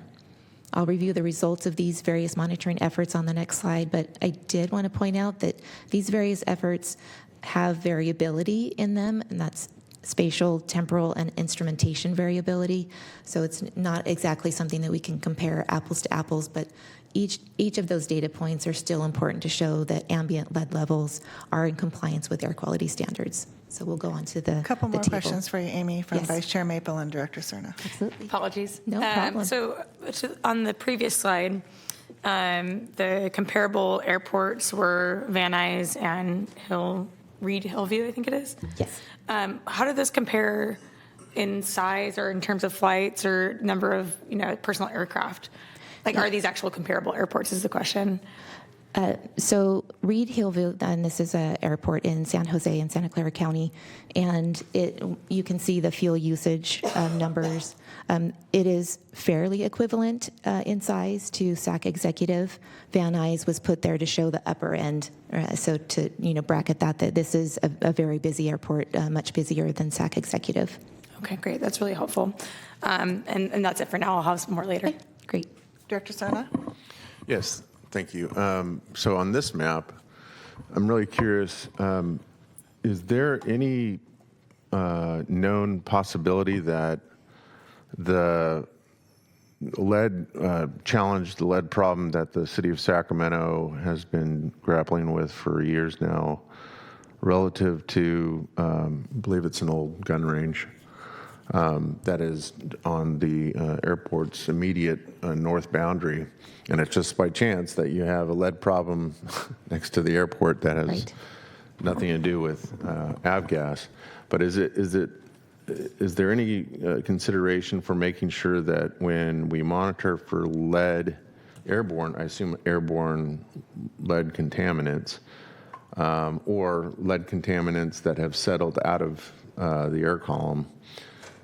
I'll review the results of these various monitoring efforts on the next slide, but I did want to point out that these various efforts have variability in them, and that's spatial, temporal, and instrumentation variability. So it's not exactly something that we can compare apples to apples, but each of those data points are still important to show that ambient lead levels are in compliance with air quality standards. So we'll go on to the A couple the more table. questions for you, Amy, from Yes. Vice Chair Maple and Director Cerna. Absolutely. Apologies. No problem. So on the previous slide, the comparable airports were Van Nuys and Reed Hillview, I think it is. Yes. How do those compare in size or in terms of flights or number of personal aircraft? Like, are these actual comparable airports is the question. So Reed Hillview, and this is an airport in San Jose and Santa Clara County, and you can see the fuel usage numbers. It is fairly equivalent in size to SAC Executive. Van Nuys was put there to show the upper end, so to bracket that this is a very busy airport, much busier than SAC Executive. Okay, great. That's really helpful. And that's it for now. I'll have some more later. Okay, great. Director Cerna? Yes, thank you. So on this map, I'm really curious, is there any known possibility that the lead challenge, the lead problem that the city of Sacramento has been grappling with for years now, relative to, I believe it's an old gun range, that is on the airport's immediate north boundary, and it's just by chance that you have a lead problem next to the airport that has Right. nothing to do with avgas. But is there any consideration for making sure that when we monitor for lead, airborne, I assume airborne lead contaminants, or lead contaminants that have settled out of the air column,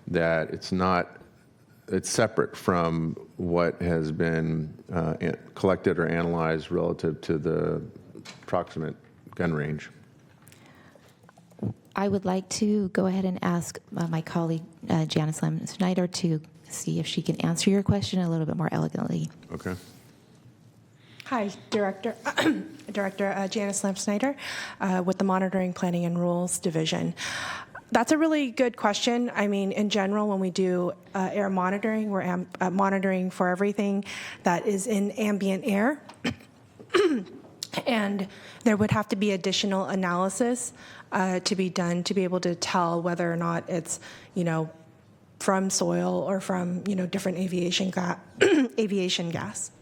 that it's separate from what has been collected or analyzed relative to the proximate gun range? I would like to go ahead and ask my colleague Janice Lam Snyder to see if she can answer your question a little bit more elegantly. Okay. Hi, Director Janice Lamp Snyder with the Monitoring, Planning, and Rules Division. That's a really good question. I mean, in general, when we do air monitoring, we're monitoring for everything that is in ambient air. And there would have to be additional analysis to be done to be able to tell whether or not it's, from soil or from, different aviation gas.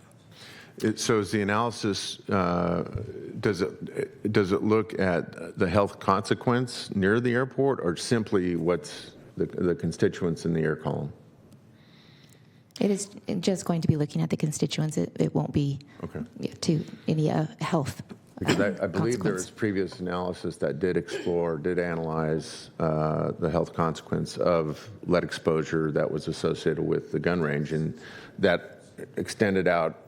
So is the analysis, does it look at the health consequence near the airport, or simply what's the constituents in the air column? It is just going to be looking at the constituents. It won't be to any health. Because I believe there consequence. was previous analysis that did analyze the health consequence of lead exposure that was associated with the gun range, and that extended out,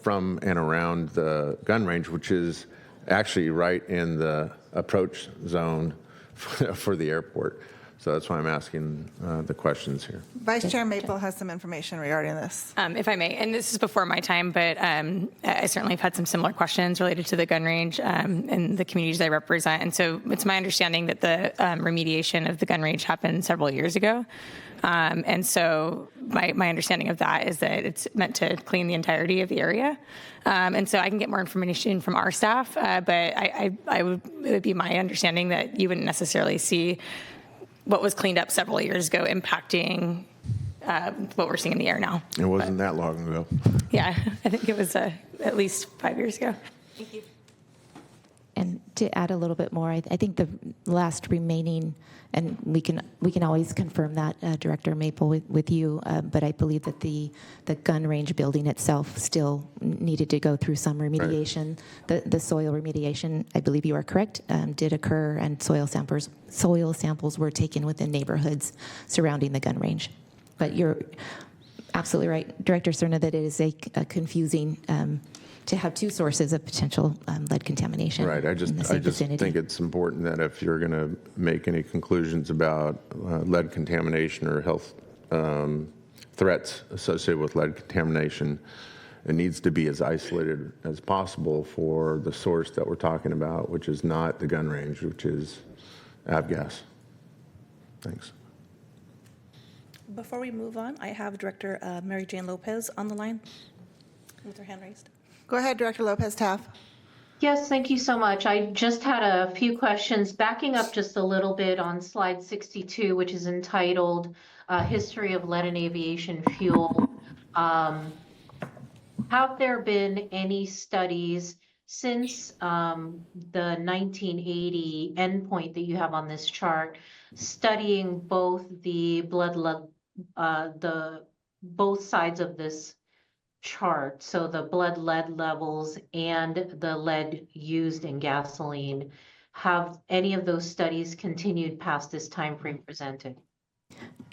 from and around the gun range, which is actually right in the approach zone for the airport. So that's why I'm asking the questions here. Vice Chair Maple has some information regarding this. If I may, and this is before my time, but I certainly have had some similar questions related to the gun range in the communities I represent. And so it's my understanding that the remediation of the gun range happened several years ago. And so my understanding of that is that it's meant to clean the entirety of the area. And so I can get more information from our staff, but it would be my understanding that you wouldn't necessarily see what was cleaned up several years ago impacting what we're seeing in the air now. It wasn't that long ago. Yeah, I think it was at least 5 years ago. Thank you. And to add a little bit more, I think the last remaining, and we can always confirm that, Director Maple, with you, but I believe that the gun range building itself still needed to go through some remediation. Right. The soil remediation, I believe you are correct, did occur, and soil samples were taken within neighborhoods surrounding the gun range. But absolutely right, Director Cerna, that it is a confusing to have two sources of potential lead contamination. Right. I just vicinity. think it's important that if you're going to make any conclusions about lead contamination or health threats associated with lead contamination, it needs to be as isolated as possible for the source that we're talking about, which is not the gun range, which is avgas. Thanks. Before we move on, I have Director Mary Jane Lopez on the line with her hand raised. Go ahead, Director Lopez Taff. Yes, thank you so much. I just had a few questions. Backing up just a little bit on slide 62, which is entitled History of Lead and Aviation Fuel. Have there been any studies since the 1980 endpoint that you have on this chart studying both the both sides of this chart, so the blood lead levels and the lead used in gasoline? Have any of those studies continued past this time frame presented?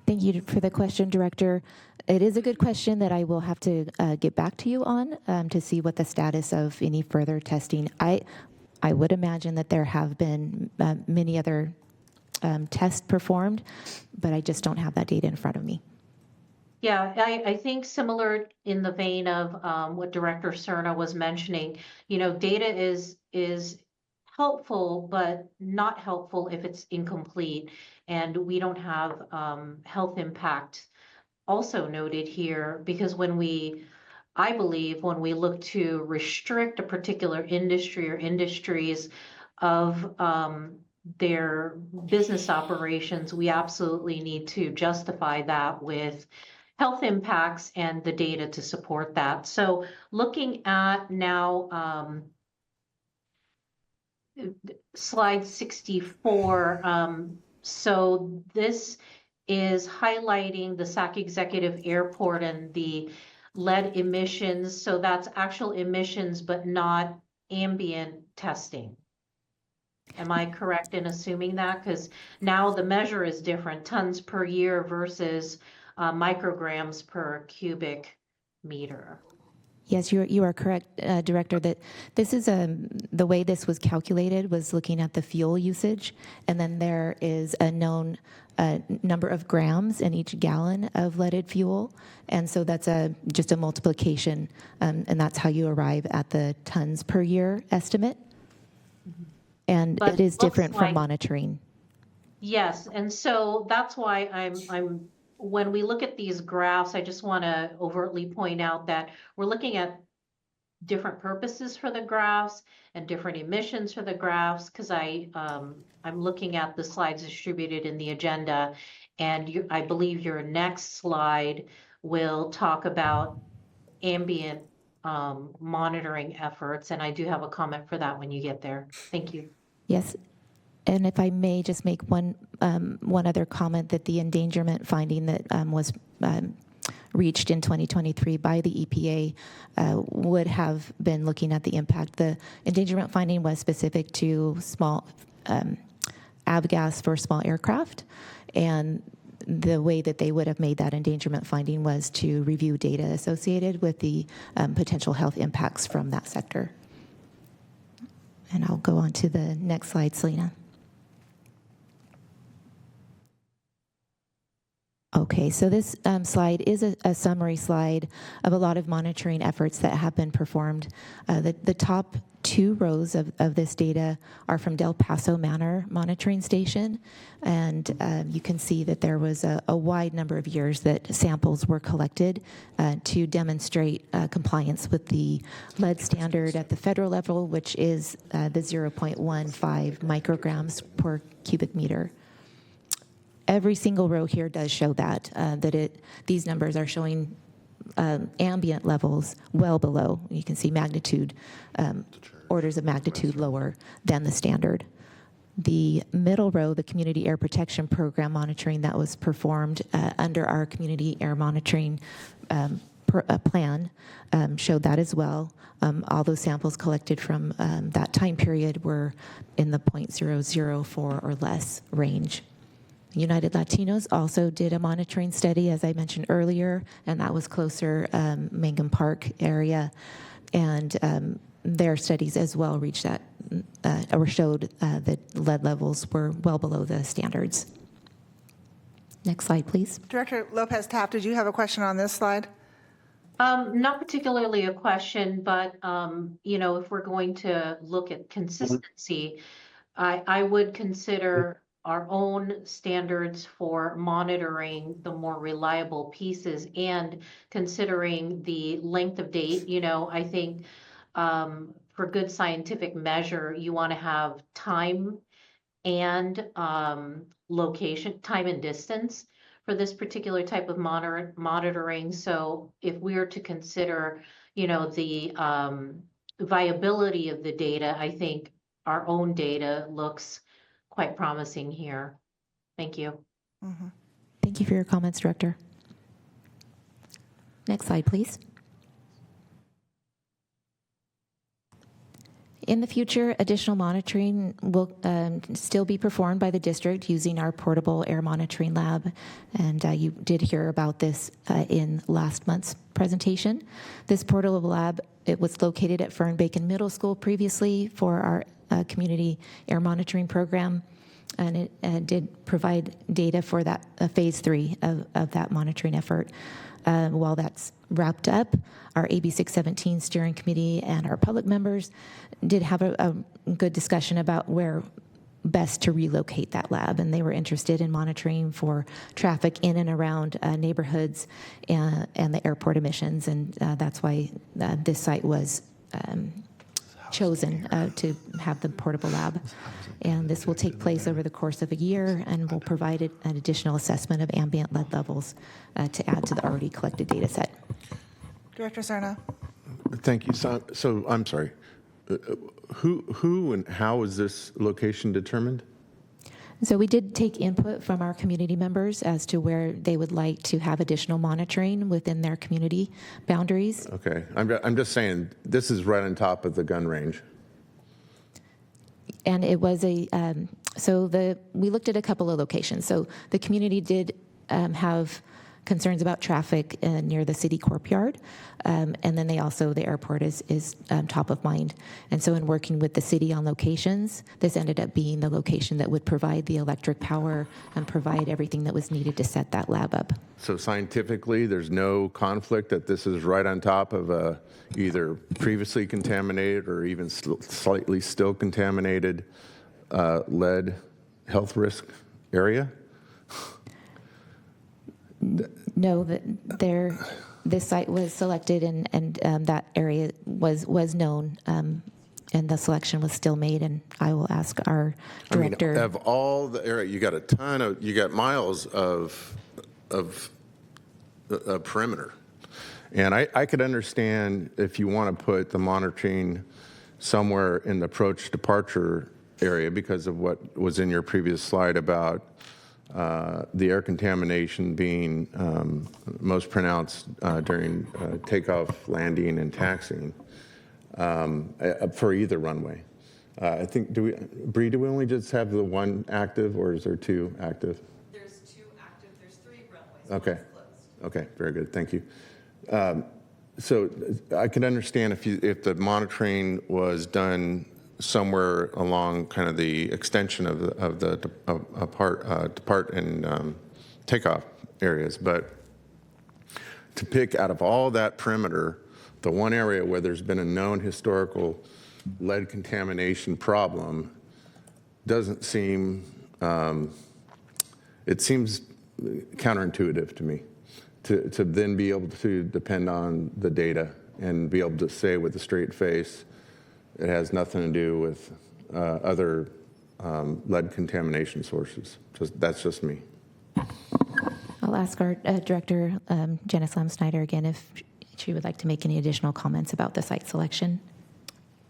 Thank you for the question, Director. It is a good question that I will have to get back to you on to see what the status of any further testing. I would imagine that there have been many other tests performed, but I just don't have that data in front of me. Yeah, I think similar in the vein of what Director Cerna was mentioning, data is helpful, but not helpful if it's incomplete. And we don't have health impact also noted here, because I believe when we look to restrict a particular industry or industries of their business operations, we absolutely need to justify that with health impacts and the data to support that. So looking at now slide 64, so this is highlighting the Sac Executive Airport and the lead emissions. So that's actual emissions, but not ambient testing. Am I correct in assuming that? Because now the measure is different, tons per year versus micrograms per cubic meter. Yes, you are correct, Director, that this is the way this was calculated was looking at the fuel usage, and then there is a known number of grams in each gallon of leaded fuel, and so that's just a multiplication, and that's how you arrive at the tons per year estimate. And But it is different like, from monitoring. Yes, and so that's why I'm when we look at these graphs, I just want to overtly point out that we're looking at different purposes for the graphs and different emissions for the graphs, because I'm looking at the slides distributed in the agenda, and I believe your next slide will talk about ambient monitoring efforts, and I do have a comment for that when you get there. Thank you. Yes. And if I may just make one other comment, that the endangerment finding that was reached in 2023 by the EPA would have been looking at the impact. The endangerment finding was specific to small avgas for small aircraft, and the way that they would have made that endangerment finding was to review data associated with the potential health impacts from that sector. And I'll go on to the next slide, Selena. Okay, so this slide is a summary slide of a lot of monitoring efforts that have been performed. The top two rows of this data are from Del Paso Manor Monitoring Station, and you can see that there was a wide number of years that samples were collected to demonstrate compliance with the lead standard at the federal level, which is the 0.15 micrograms per cubic meter. Every single row here does show that these numbers are showing ambient levels well below. You can see magnitude, orders of magnitude lower than the standard. The middle row, the Community Air Protection Program monitoring that was performed under our Community Air Monitoring plan, showed that as well. All those samples collected from that time period were in the 0.004 or less range. United Latinos also did a monitoring study, as I mentioned earlier, and that was closer Mangum Park area. And their studies as well reached that, or showed that lead levels were well below the standards. Next slide, please. Director Lopez-Taft, did you have a question on this slide? Not particularly a question, but, if we're going to look at consistency, I would consider our own standards for monitoring the more reliable pieces and considering the length of date. I think for good scientific measure, you want to have time and location, time and distance for this particular type of monitoring. So if we are to consider, the viability of the data, I think our own data looks quite promising here. Thank you. Mm-hmm. Thank you for your comments, Director. Next slide, please. In the future, additional monitoring will still be performed by the district using our portable air monitoring lab. And you did hear about this in last month's presentation. This portable lab, it was located at Fern-Bacon Middle School previously for our community air monitoring program. And it did provide data for that phase 3 of that monitoring effort. While that's wrapped up, our AB 617 steering committee and our public members did have a good discussion about where best to relocate that lab, and they were interested in monitoring for traffic in and around neighborhoods and the airport emissions, and that's why this site was chosen to have the portable lab. And this will take place over the course of a year and will provide an additional assessment of ambient lead levels to add to the already collected data set. Director Cerna. Thank you. So I'm sorry. Who and how is this location determined? So we did take input from our community members as to where they would like to have additional monitoring within their community boundaries. Okay. I'm just saying this is right on top of the gun range. And it was we looked at a couple of locations. So the community did have concerns about traffic near the city courtyard. And then the airport is top of mind. And so in working with the city on locations, this ended up being the location that would provide the electric power and provide everything that was needed to set that lab up. So scientifically, there's no conflict that this is right on top of a either previously contaminated or even slightly still contaminated lead health risk area? No, this site was selected and that area was known, and the selection was still made. And I will ask our director. I mean, of all the area, you got miles of perimeter, and I could understand if you want to put the monitoring somewhere in the approach departure area because of what was in your previous slide about the air contamination being most pronounced during takeoff, landing, and taxiing for either runway. I think, Bree, do we only just have the one active, or is there two active? There's two active. There's 3 runways. Okay. Okay, very good. Thank you. So I can understand if the monitoring was done somewhere along kind of the extension of the depart and takeoff areas, but to pick out of all that perimeter, the one area where there's been a known historical lead contamination problem doesn't seem, it seems counterintuitive to me to then be able to depend on the data and be able to say with a straight face, it has nothing to do with other lead contamination sources. That's just me. I'll ask our director, Janice Lamb-Snyder, again, if she would like to make any additional comments about the site selection.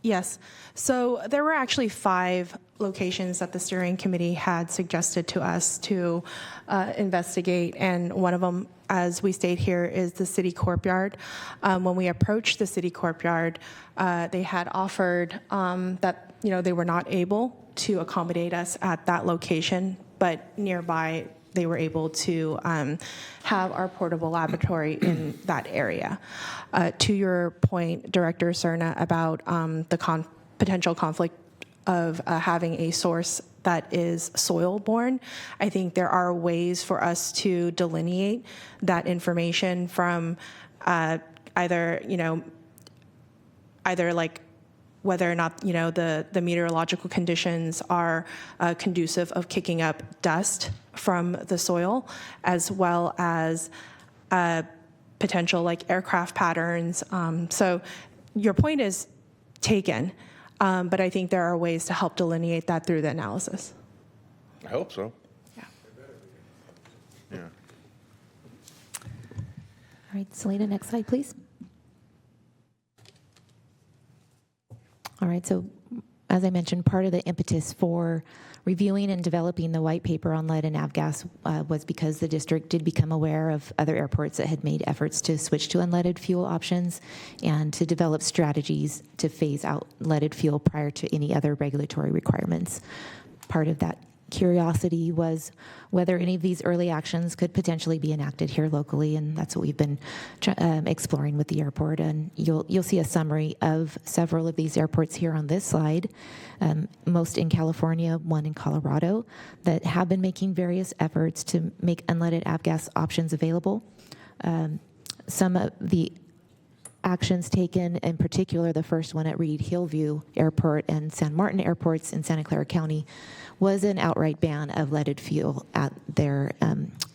Yes. So there were actually 5 locations that the steering committee had suggested to us to investigate, and one of them, as we state here, is the city courtyard. When we approached the city courtyard, they had offered that they were not able to accommodate us at that location but nearby they were able to have our portable laboratory in that area. To your point, Director Cerna, about the potential conflict of having a source that is soil-borne, I think there are ways for us to delineate that information from either like whether or not the meteorological conditions are conducive of kicking up dust from the soil, as well as potential like aircraft patterns. So your point is taken, but I think there are ways to help delineate that through the analysis. I hope so. Yeah. Yeah. All right, Selena, next slide, please. All right, so as I mentioned, part of the impetus for reviewing and developing the white paper on lead and avgas was because the district did become aware of other airports that had made efforts to switch to unleaded fuel options and to develop strategies to phase out leaded fuel prior to any other regulatory requirements. Part of that curiosity was whether any of these early actions could potentially be enacted here locally, and that's what we've been exploring with the airport. And you'll see a summary of several of these airports here on this slide, most in California, one in Colorado, that have been making various efforts to make unleaded avgas options available. Some of the actions taken, in particular the first one at Reed Hillview Airport and San Martin airports in Santa Clara County, was an outright ban of leaded fuel at their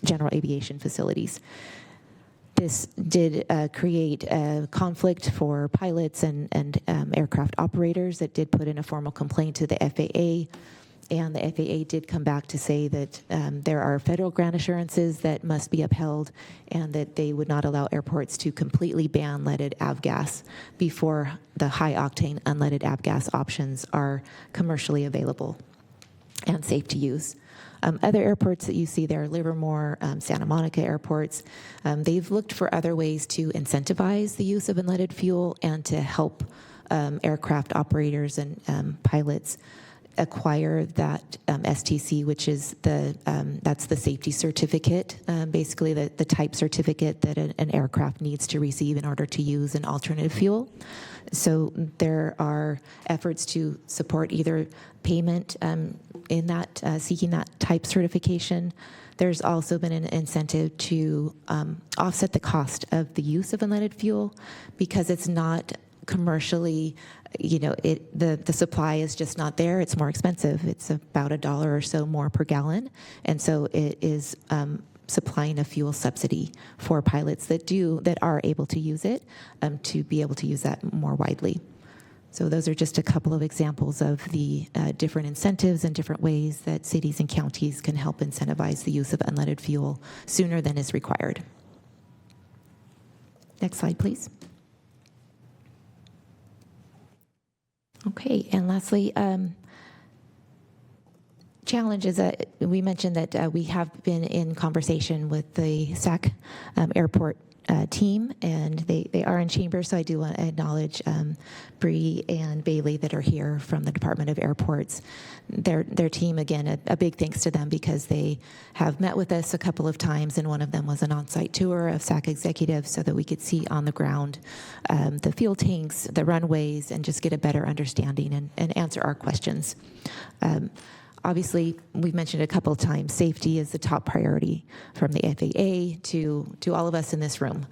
general aviation facilities. This did create a conflict for pilots and aircraft operators that did put in a formal complaint to the FAA. And the FAA did come back to say that there are federal grant assurances that must be upheld and that they would not allow airports to completely ban leaded avgas before the high-octane unleaded avgas options are commercially available and safe to use. Other airports that you see there, Livermore, Santa Monica airports, they've looked for other ways to incentivize the use of unleaded fuel and to help aircraft operators and pilots acquire that STC, which is that's the safety certificate, basically the type certificate that an aircraft needs to receive in order to use an alternative fuel. So there are efforts to support either payment in that, seeking that type certification. There's also been an incentive to offset the cost of the use of unleaded fuel because it's not commercially, the supply is just not there. It's more expensive. It's about $1 or so more per gallon. And so it is supplying a fuel subsidy for pilots that are able to use it to be able to use that more widely. So those are just a couple of examples of the different incentives and different ways that cities and counties can help incentivize the use of unleaded fuel sooner than is required. Next slide, please. Okay, and lastly, challenges that we mentioned that we have been in conversation with the SAC airport team, and they are in chambers, so I do want to acknowledge Bree and Bailey that are here from the Department of Airports. Their team, again, a big thanks to them because they have met with us a couple of times, and one of them was an on-site tour of SAC executives so that we could see on the ground the fuel tanks, the runways, and just get a better understanding and answer our questions. Obviously, we've mentioned a couple of times, safety is the top priority from the FAA to all of us in this room.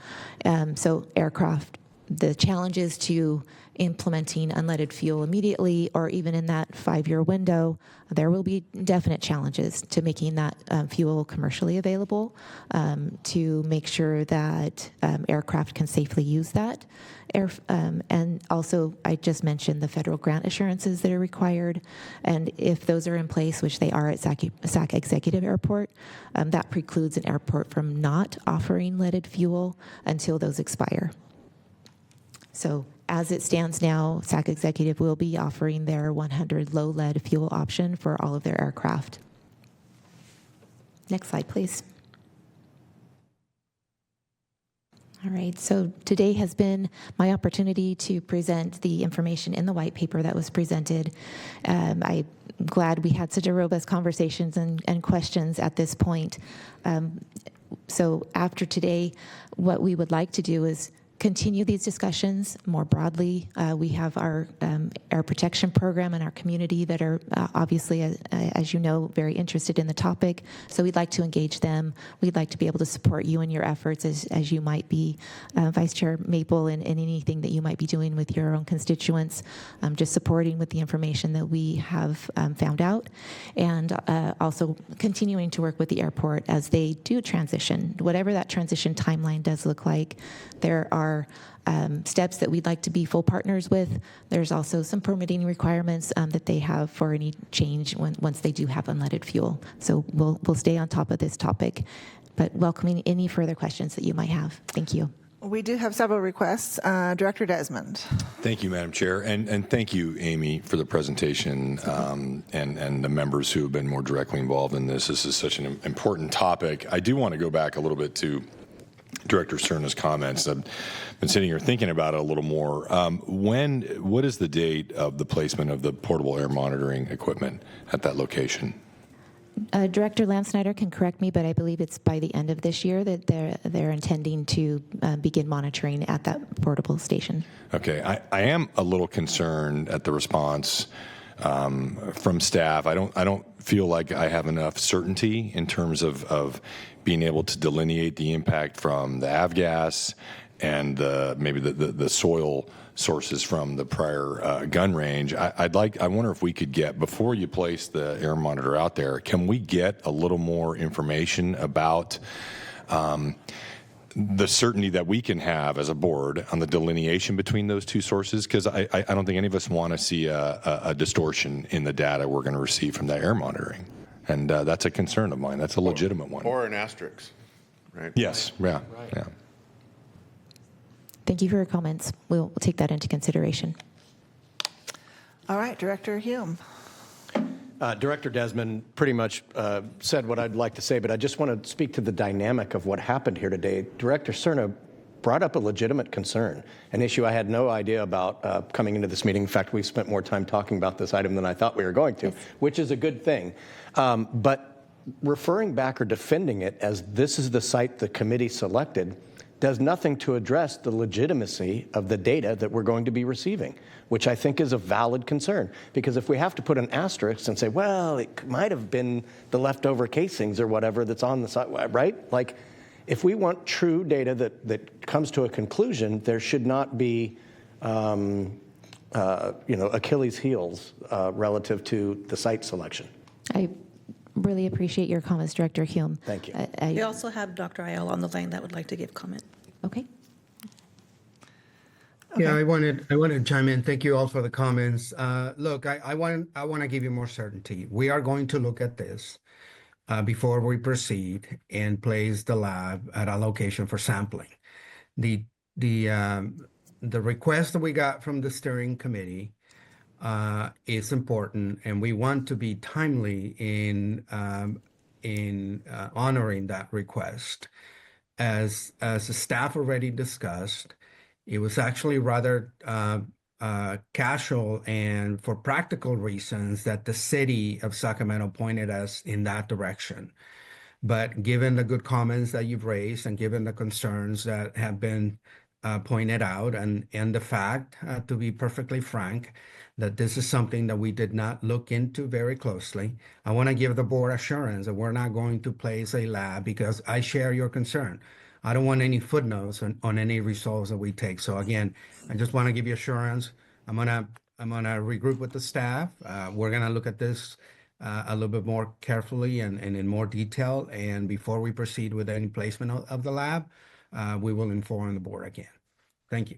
So aircraft, the challenges to implementing unleaded fuel immediately or even in that 5-year window, there will be definite challenges to making that fuel commercially available, to make sure that aircraft can safely use that. And also, I just mentioned the federal grant assurances that are required, and if those are in place, which they are at SAC Executive Airport, that precludes an airport from not offering leaded fuel until those expire. So as it stands now, SAC Executive will be offering their 100 low lead fuel option for all of their aircraft. Next slide, please. All right, so today has been my opportunity to present the information in the white paper that was presented. I glad we had such a robust conversations and questions at this point. So after today, what we would like to do is continue these discussions more broadly. We have our air protection program in our community that are obviously, as you know, very interested in the topic. So we'd like to engage them. We'd like to be able to support you in your efforts as you might be, Vice Chair Maple, in anything that you might be doing with your own constituents, just supporting with the information that we have found out, and also continuing to work with the airport as they do transition. Whatever that transition timeline does look like, there are steps that we'd like to be full partners with. There's also some permitting requirements that they have for any change once they do have unleaded fuel. So we'll stay on top of this topic, but welcoming any further questions that you might have. Thank you. We do have several requests. Director Desmond. Thank you, Madam Chair, and thank you, Amy, for the presentation, and the members who have been more directly involved in this. This is such an important topic. I do want to go back a little bit to Director Cerna's comments. I've been sitting here thinking about it a little more. What is the date of the placement of the portable air monitoring equipment at that location? Director Lansnyder can correct me, but I believe it's by the end of this year that they're intending to begin monitoring at that portable station. Okay, I am a little concerned at the response from staff. I don't feel like I have enough certainty in terms of being able to delineate the impact from the avgas and maybe the soil sources from the prior gun range. I wonder if we could get, before you place the air monitor out there, can we get a little more information about the certainty that we can have as a board on the delineation between those two sources? Because I don't think any of us want to see a distortion in the data we're going to receive from that air monitoring. And that's a concern of mine. That's a legitimate one. Or an asterisk, right? Yes, yeah, yeah. Thank you for your comments. We'll take that into consideration. All right, Director Hume. Director Desmond pretty much said what I'd like to say, but I just want to speak to the dynamic of what happened here today. Director Cerna brought up a legitimate concern, an issue I had no idea about coming into this meeting. In fact, we've spent more time talking about this item than I thought we were going to, which is a good thing. But referring back or defending it as this is the site the committee selected does nothing to address the legitimacy of the data that we're going to be receiving, which I think is a valid concern. Because if we have to put an asterisk and say, well, it might have been the leftover casings or whatever that's on the site, right? Like, if we want true data that comes to a conclusion, there should not be, Achilles' heels relative to the site selection. I really appreciate your comments, Director Hume. Thank you. We also have Dr. Ayala on the line that would like to give comment. Okay. Yeah, I wanted to chime in. Thank you all for the comments. Look, I want to give you more certainty. We are going to look at this before we proceed and place the lab at a location for sampling. The request that we got from the steering committee is important, and we want to be timely in honoring that request. As the staff already discussed, it was actually rather casual and for practical reasons that the city of Sacramento pointed us in that direction. But given the good comments that you've raised and given the concerns that have been pointed out and the fact, to be perfectly frank, that this is something that we did not look into very closely, I want to give the board assurance that we're not going to place a lab because I share your concern. I don't want any footnotes on any results that we take. So again, I just want to give you assurance. I'm gonna regroup with the staff. We're gonna look at this a little bit more carefully and in more detail. And before we proceed with any placement of the lab, we will inform the board again. Thank you.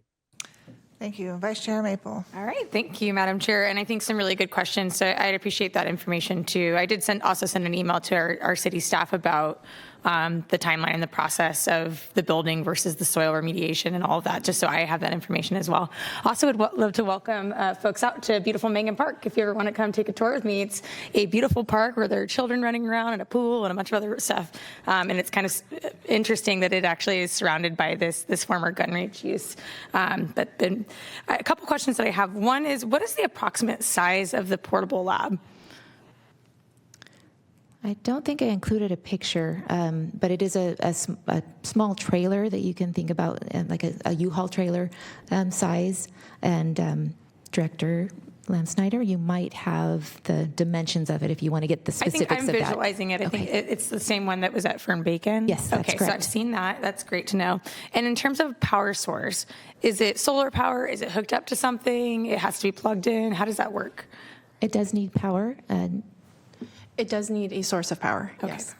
Thank you. Vice Chair Maple. All right. Thank you, Madam Chair. And I think some really good questions. So I'd appreciate that information too. I did also send an email to our city staff about the timeline and the process of the building versus the soil remediation and all of that, just so I have that information as well. Also would love to welcome folks out to beautiful Mangan Park. If you ever want to come take a tour with me, it's a beautiful park where there are children running around and a pool and a bunch of other stuff. And it's kind of interesting that it actually is surrounded by this former gun range use. But then a couple questions that I have. One is, what is the approximate size of the portable lab? I don't think I included a picture, but it is a small trailer that you can think about, like a U-Haul trailer size. And Director Lamb-Snyder, you might have the dimensions of it if you want to get the specifics of that. I think I'm visualizing it. I think it's the same one that was at Fern-Bacon. Yes, that's okay, correct. So I've seen that. That's great to know. And in terms of power source, is it solar power? Is it hooked up to something? It has to be plugged in? How does that work? It does need power. It does need a source of power, yes.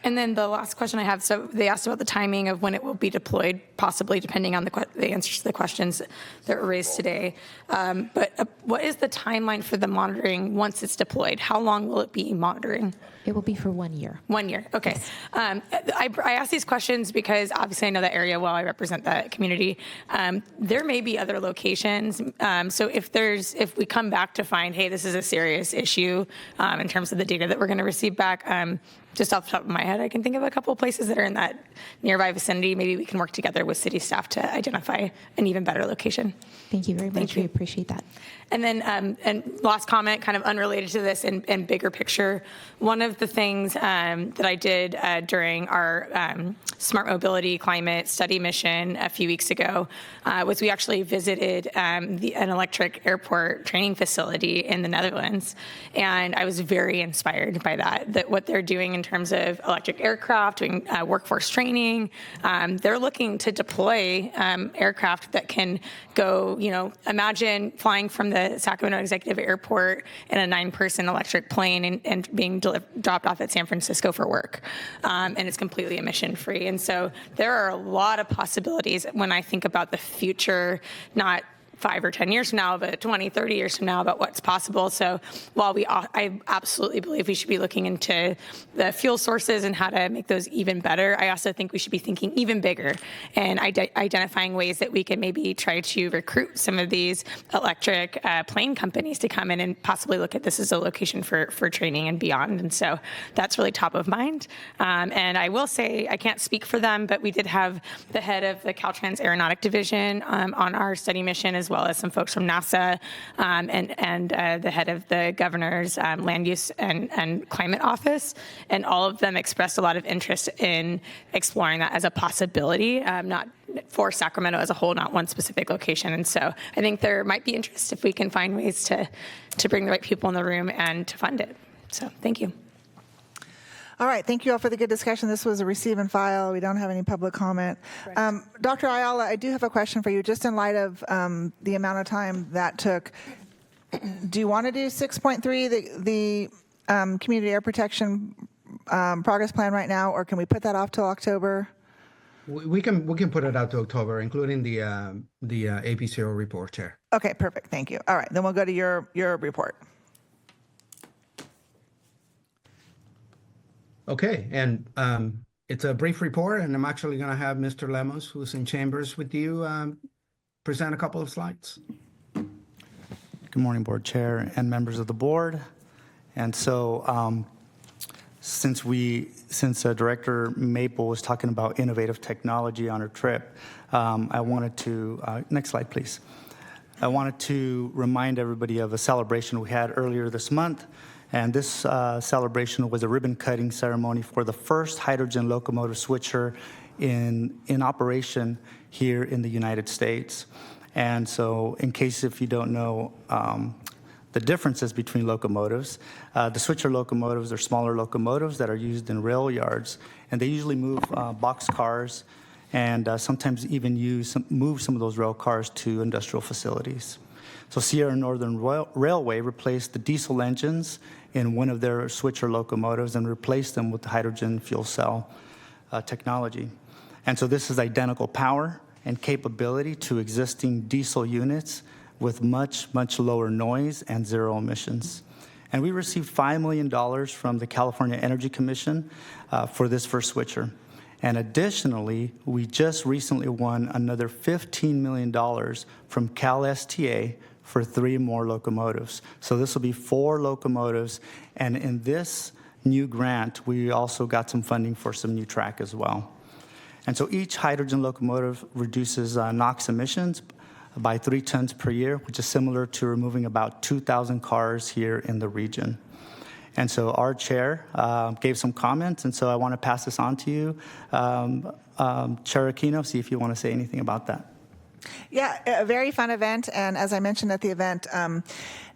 And then the last question I have, so they asked about the timing of when it will be deployed, possibly depending on the answers to the questions that were raised today. But what is the timeline for the monitoring once it's deployed? How long will it be monitoring? It will be for 1 year. 1 year, okay. Yes. I ask these questions because obviously I know that area well. I represent that community. There may be other locations. So if we come back to find, hey, this is a serious issue in terms of the data that we're going to receive back, just off the top of my head, I can think of a couple of places that are in that nearby vicinity. Maybe we can work together with city staff to identify an even better location. Thank you very much. We appreciate that. And then, and last comment, kind of unrelated to this and bigger picture. One of the things that I did during our Smart Mobility Climate Study mission a few weeks ago was we actually visited an electric airport training facility in the Netherlands. And I was very inspired by that what they're doing in terms of electric aircraft, doing workforce training. They're looking to deploy aircraft that can go, imagine flying from the Sacramento Executive Airport in a 9-person electric plane and being dropped off at San Francisco for work. And it's completely emission-free. And so there are a lot of possibilities when I think about the future, not 5 or 10 years from now, but 20, 30 years from now about what's possible. So while I absolutely believe we should be looking into the fuel sources and how to make those even better, I also think we should be thinking even bigger and identifying ways that we can maybe try to recruit some of these electric plane companies to come in and possibly look at this as a location for training and beyond. And so that's really top of mind. And I will say, I can't speak for them, but we did have the head of the Caltrans Aeronautic Division on our study mission, as well as some folks from NASA and the head of the governor's land use and climate office. And all of them expressed a lot of interest in exploring that as a possibility, not for Sacramento as a whole, not one specific location. And so I think there might be interest if we can find ways to bring the right people in the room and to fund it. So thank you. All right, thank you all for the good discussion. This was a receive and file. We don't have any public comment. Dr. Ayala, I do have a question for you, just in light of the amount of time that took. Do you want to do 6.3, the community air protection progress plan right now, or can we put that off till October? We can put it out to October, including the APCO report, Chair. Okay, perfect. Thank you. All right, then we'll go to your report. Okay, and it's a brief report, and I'm actually going to have Mr. Lemos, who's in chambers with you, present a couple of slides. Good morning, Board Chair and members of the board. And so since Director Maple was talking about innovative technology on her trip, I wanted to, next slide, please. I wanted to remind everybody of a celebration we had earlier this month. And this celebration was a ribbon-cutting ceremony for the first hydrogen locomotive switcher in operation here in the United States. And so, in case if you don't know the differences between locomotives, the switcher locomotives are smaller locomotives that are used in rail yards, and they usually move box cars and sometimes even move some of those rail cars to industrial facilities. So Sierra Northern Railway replaced the diesel engines in one of their switcher locomotives and replaced them with the hydrogen fuel cell technology. And so this is identical power and capability to existing diesel units with much, much lower noise and zero emissions. And we received $5 million from the California Energy Commission for this first switcher. And additionally, we just recently won another $15 million from CalSTA for 3 more locomotives. So this will be 4 locomotives. And in this new grant, we also got some funding for some new track as well. And so each hydrogen locomotive reduces NOx emissions by 3 tons per year, which is similar to removing about 2,000 cars here in the region. And so our chair gave some comments, and so I want to pass this on to you. Chair Aquino, see if you want to say anything about that. Yeah, a very fun event, and as I mentioned at the event,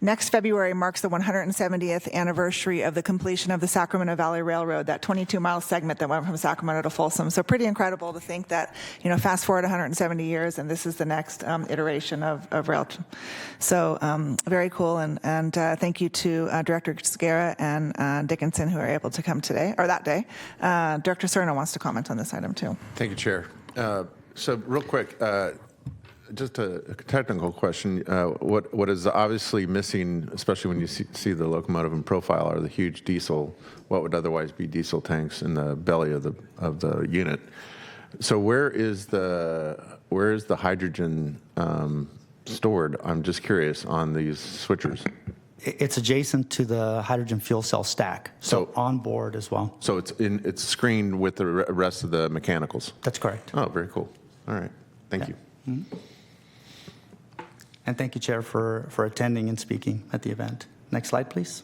next February marks the 170th anniversary of the completion of the Sacramento Valley Railroad, that 22-mile segment that went from Sacramento to Folsom. So pretty incredible to think that, fast forward 170 years, and this is the next iteration of rail. So very cool, and thank you to Director Segura and Dickinson who are able to come today, or that day. Director Serna wants to comment on this item too. Thank you, Chair. So real quick, just a technical question. What is obviously missing, especially when you see the locomotive in profile, are the huge diesel, what would otherwise be diesel tanks in the belly of the unit. So where is the hydrogen stored? I'm just curious on these switchers. It's adjacent to the hydrogen fuel cell stack, so on board as well. So it's screened with the rest of the mechanicals. That's correct. Oh, very cool. All right. Thank you. Mm-hmm. And thank you, Chair, for attending and speaking at the event. Next slide, please.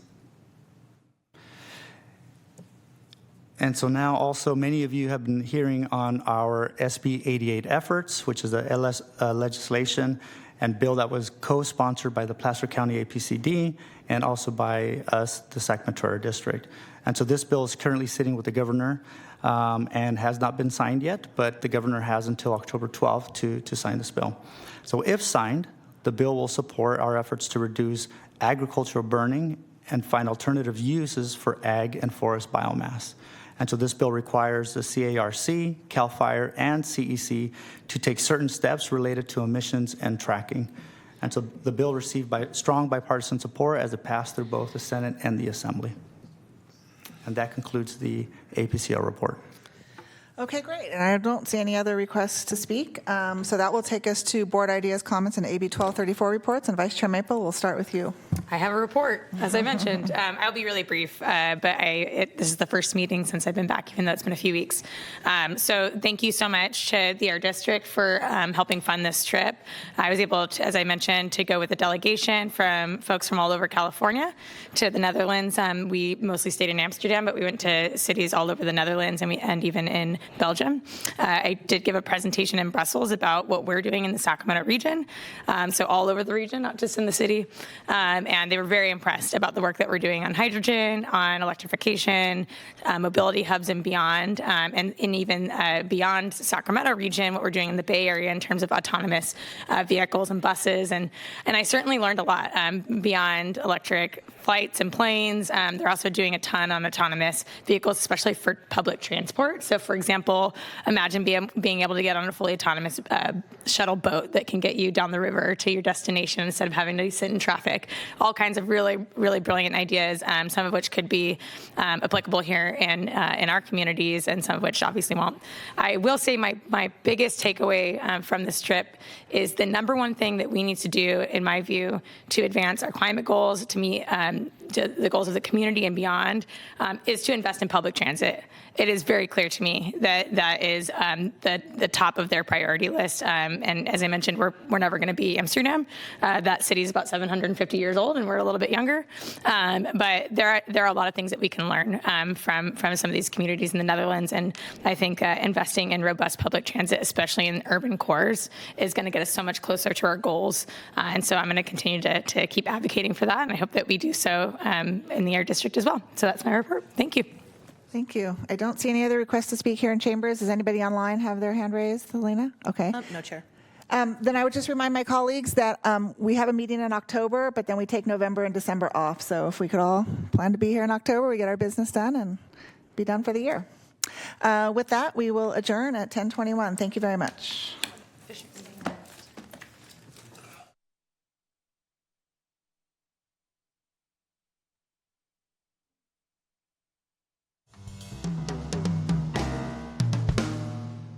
And so now also many of you have been hearing on our SB 88 efforts, which is a LS legislation and bill that was co-sponsored by the Placer County APCD and also by us, the Sacramento District. And so this bill is currently sitting with the governor and has not been signed yet, but the governor has until October 12th to sign this bill. So if signed, the bill will support our efforts to reduce agricultural burning and find alternative uses for ag and forest biomass. And so this bill requires the CARC, CAL FIRE, and CEC to take certain steps related to emissions and tracking. And so the bill received strong bipartisan support as it passed through both the Senate and the Assembly. And that concludes the APCL report. Okay, great. And I don't see any other requests to speak. So that will take us to board ideas, comments, and AB 1234 reports. And Vice Chair Maple, we'll start with you. I have a report, as I mentioned. I'll be really brief, but this is the first meeting since I've been back, even though it's been a few weeks. So thank you so much to the Air District for helping fund this trip. I was able to, as I mentioned, to go with a delegation from folks from all over California to the Netherlands. We mostly stayed in Amsterdam, but we went to cities all over the Netherlands and even in Belgium. I did give a presentation in Brussels about what we're doing in the Sacramento region, so all over the region, not just in the city. And they were very impressed about the work that we're doing on hydrogen, on electrification, mobility hubs and beyond, and even beyond Sacramento region, what we're doing in the Bay Area in terms of autonomous vehicles and buses. And I certainly learned a lot beyond electric flights and planes. They're also doing a ton on autonomous vehicles, especially for public transport. So, for example, imagine being able to get on a fully autonomous shuttle boat that can get you down the river to your destination instead of having to sit in traffic. All kinds of really, really brilliant ideas, some of which could be applicable here in our communities, and some of which obviously won't. I will say my biggest takeaway from this trip is the number one thing that we need to do, in my view, to advance our climate goals, to meet to the goals of the community and beyond, is to invest in public transit. It is very clear to me that is the top of their priority list. And as I mentioned, we're never going to be Amsterdam. That city is about 750 years old, and we're a little bit younger. But there are a lot of things that we can learn from some of these communities in the Netherlands. And I think investing in robust public transit, especially in urban cores, is going to get us so much closer to our goals. And so I'm going to continue to keep advocating for that. And I hope that we do so in the Air District as well. So that's my report. Thank you. Thank you. I don't see any other requests to speak here in chambers. Does anybody online have their hand raised, Elena? Okay. No, Chair. Then I would just remind my colleagues that we have a meeting in October, but then we take November and December off. So if we could all plan to be here in October, we get our business done and be done for the year. With that, we will adjourn at 10:21. Thank you very much.